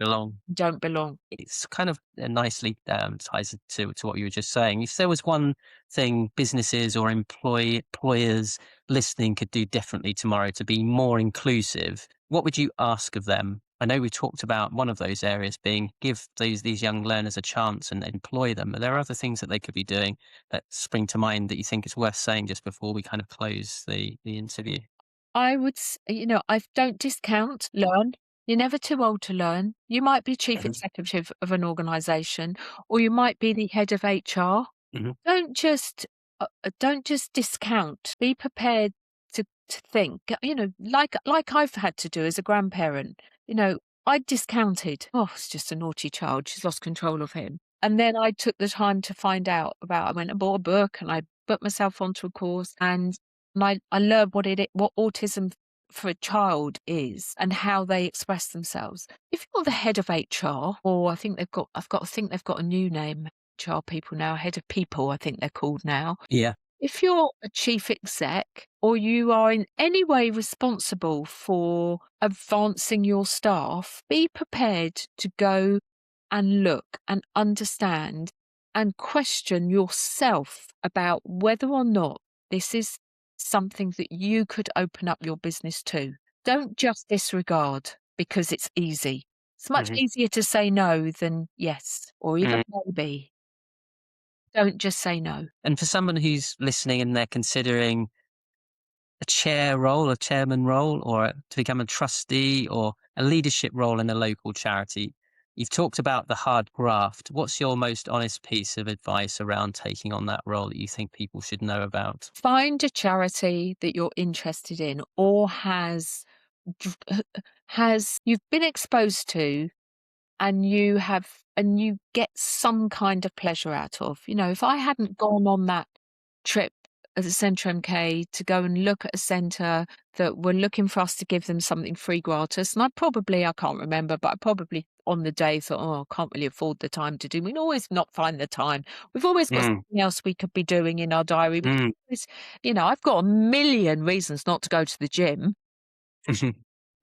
don't belong. It's kind of nicely ties to what you were just saying. If there was one thing businesses or employers listening could do differently tomorrow to be more inclusive, what would you ask of them? I know we talked about one of those areas being give these young learners a chance and employ them. Are there other things that they could be doing that spring to mind that you think is worth saying just before we kind of close the interview? I would, I don't discount learn. You're never too old to learn. You might be chief executive of an organisation, or you might be the head of HR. Don't just discount. Be prepared to think. Like I've had to do as a grandparent. I discounted. Oh, it's just a naughty child. She's lost control of him. And then I took the time to find out about. I went and bought a book, and I put myself onto a course, and I learned what autism for a child is and how they express themselves. If you're the head of HR, or I think they've got a new name, HR people now, head of people, I think they're called now. Yeah. If you're a chief exec, or you are in any way responsible for advancing your staff, be prepared to go and look and understand and question yourself about whether or not this is something that you could open up your business to. Don't just disregard because it's easy. It's much easier to say no than yes, or even maybe. Don't just say no. And for someone who's listening and they're considering a chairman role, or to become a trustee or a leadership role in a local charity, you've talked about the hard graft. What's your most honest piece of advice around taking on that role that you think people should know about? Find a charity that you're interested in or you've been exposed to, and you get some kind of pleasure out of. If I hadn't gone on that trip at the Centre MK to go and look at a centre that were looking for us to give them something free gratis, and I can't remember, but I probably on the day thought, oh, I can't really afford the time to do. We can always not find the time. We've always got something else we could be doing in our diary. I've got a million reasons not to go to the gym.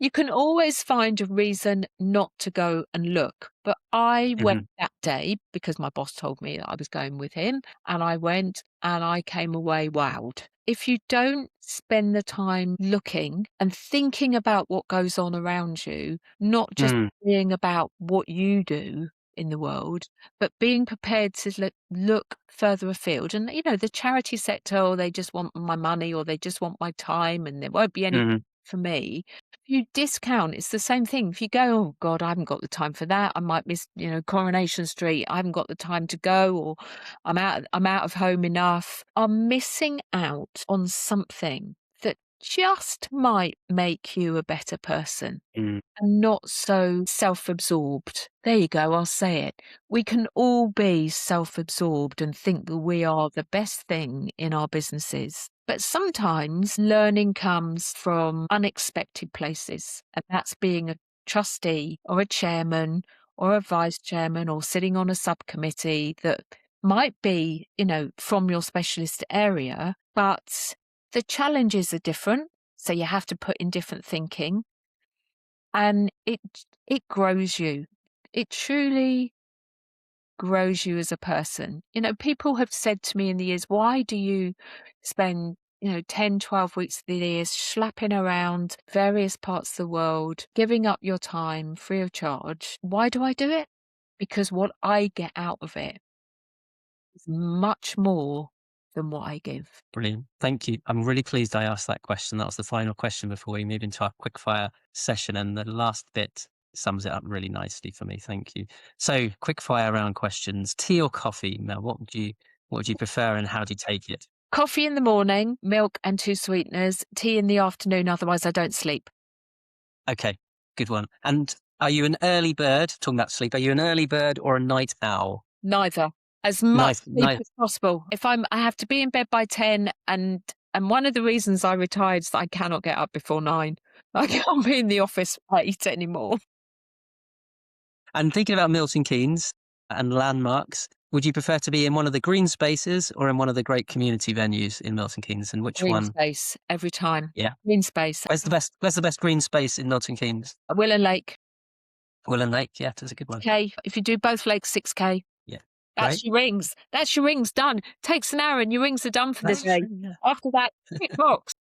You can always find a reason not to go and look. But I went that day because my boss told me that I was going with him, and I went and I came away wowed. If you don't spend the time looking and thinking about what goes on around you, not just being about what you do in the world, but being prepared to look further afield. And, the charity sector, they just want my money, or they just want my time, and there won't be any for me. If you discount, it's the same thing. If you go, oh God, I haven't got the time for that. I might miss, Coronation Street. I haven't got the time to go, or I'm out of home enough. I'm missing out on something that just might make you a better person Mm. and not so self-absorbed. There you go, I'll say it. We can all be self-absorbed and think that we are the best thing in our businesses. But sometimes learning comes from unexpected places, and that's being a trustee or a chairman or a vice chairman or sitting on a subcommittee that might be, from your specialist area, but the challenges are different. So you have to put in different thinking, and it grows you. It truly grows you as a person. People have said to me in the years, why do you spend 10, 12 weeks of the year slapping around various parts of the world, giving up your time free of charge? Why do I do it? Because what I get out of it is much more than what I give. Brilliant. Thank you. I'm really pleased I asked that question. That was the final question before we move into our quickfire session. And the last bit sums it up really nicely for me. Thank you. So quickfire round questions. Tea or coffee, Mel? What would you prefer and how do you take it? Coffee in the morning, milk and 2 sweeteners, tea in the afternoon, otherwise I don't sleep. Okay, good one. And are you an early bird? Talking about sleep, are you an early bird or a night owl? Neither. As much sleep Nice. as possible. I have to be in bed by 10, and one of the reasons I retired is that I cannot get up before 9. I can't be in the office at 8 anymore. And thinking about Milton Keynes and landmarks, would you prefer to be in one of the green spaces or in one of the great community venues in Milton Keynes? And which Green one? space every time. Yeah. Green space. Where's the best green space in Milton Keynes? Willow Lake. Willow Lake, yeah, that's a good one. Okay, if you do both lakes, 6K. Yeah. That's your rings. That's your rings done. Takes an hour and your rings are done for the day. Yeah. After that, tick box.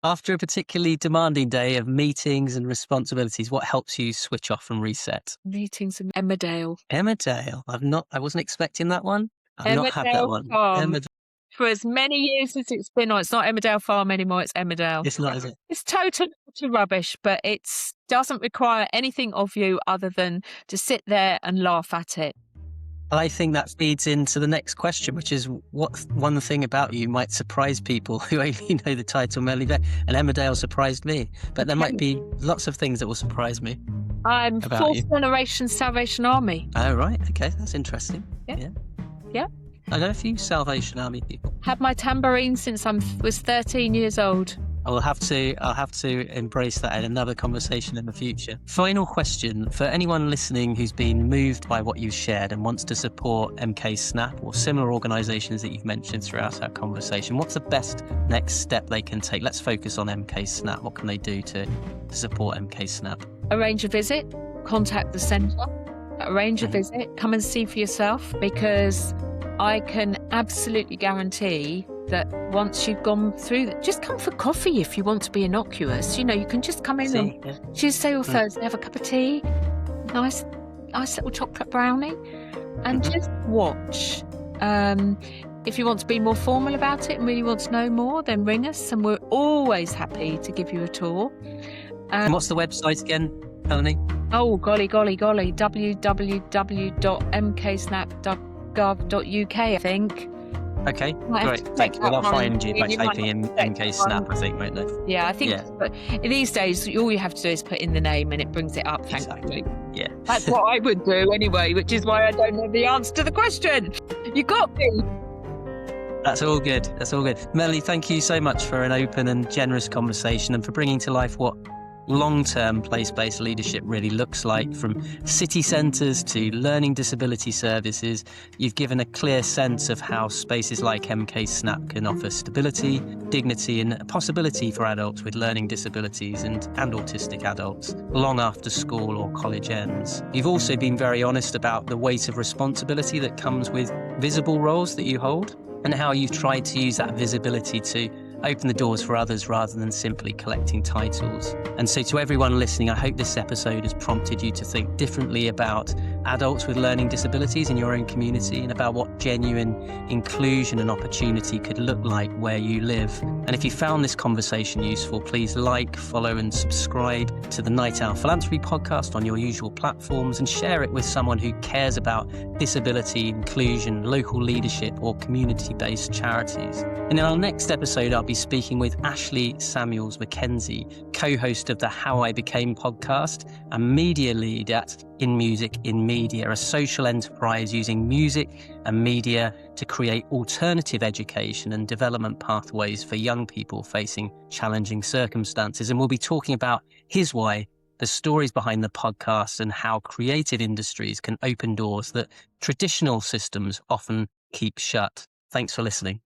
After a particularly demanding day of meetings and responsibilities, what helps you switch off and reset? Meetings in Emmerdale. Emmerdale. I wasn't expecting that one. I've not had that Emmerdale one. Farm. For as many years as it's been on, it's not Emmerdale Farm anymore, it's Emmerdale. It's not, is it? It's total rubbish, but it doesn't require anything of you other than to sit there and laugh at it. I think that feeds into the next question, which is what one thing about you might surprise people who only know the title Melanie Beck, and Emmerdale surprised me. But there might be lots of things that will surprise me. I'm fourth generation Salvation Army. Oh, right. Okay, that's interesting. Yeah. I know a few Salvation Army people. Had my tambourine since I was 13 years old. I'll have to embrace that in another conversation in the future. Final question for anyone listening who's been moved by what you've shared and wants to support MKSnap or similar organisations that you've mentioned throughout our conversation. What's the best next step they can take? Let's focus on MKSnap. What can they do to support MKSnap? Arrange a visit, contact the centre, arrange a visit, come and see for yourself, because I can absolutely guarantee that once you've gone through, just come for coffee if you want to be innocuous. You can just come in on Tuesday or Thursday, have a cup of tea, nice little chocolate brownie, and just watch. If you want to be more formal about it and really want to know more, then ring us, and we're always happy to give you a tour. And what's the website again, Melanie? Oh, golly, www.mksnap.gov.uk, I think. Okay, great. Thank you. Well, I'll find you by typing in MKSnap, I think, won't they? Yeah, I think. Yeah. But these days, all you have to do is put in the name and it brings it up, thankfully. Yeah. That's what I would do anyway, which is why I don't know the answer to the question. You got me. That's all good. Melanie, thank you so much for an open and generous conversation and for bringing to life what long-term place-based leadership really looks like, from city centres to learning disability services. You've given a clear sense of how spaces like MKSnap can offer stability, dignity and a possibility for adults with learning disabilities and autistic adults long after school or college ends. You've also been very honest about the weight of responsibility that comes with visible roles that you hold and how you've tried to use that visibility to open the doors for others rather than simply collecting titles. And so to everyone listening, I hope this episode has prompted you to think differently about adults with learning disabilities in your own community and about what genuine inclusion and opportunity could look like where you live. And if you found this conversation useful, please like, follow and subscribe to the Night Owl Philanthropy podcast on your usual platforms and share it with someone who cares about disability, inclusion, local leadership or community-based charities. And in our next episode, I'll be speaking with Ashley Samuels Mackenzie, co-host of the How I Became podcast and media lead at In Music, in Media, a social enterprise using music and media to create alternative education and development pathways for young people facing challenging circumstances. And we'll be talking about his why, the stories behind the podcast, and how creative industries can open doors that traditional systems often keep shut. Thanks for listening.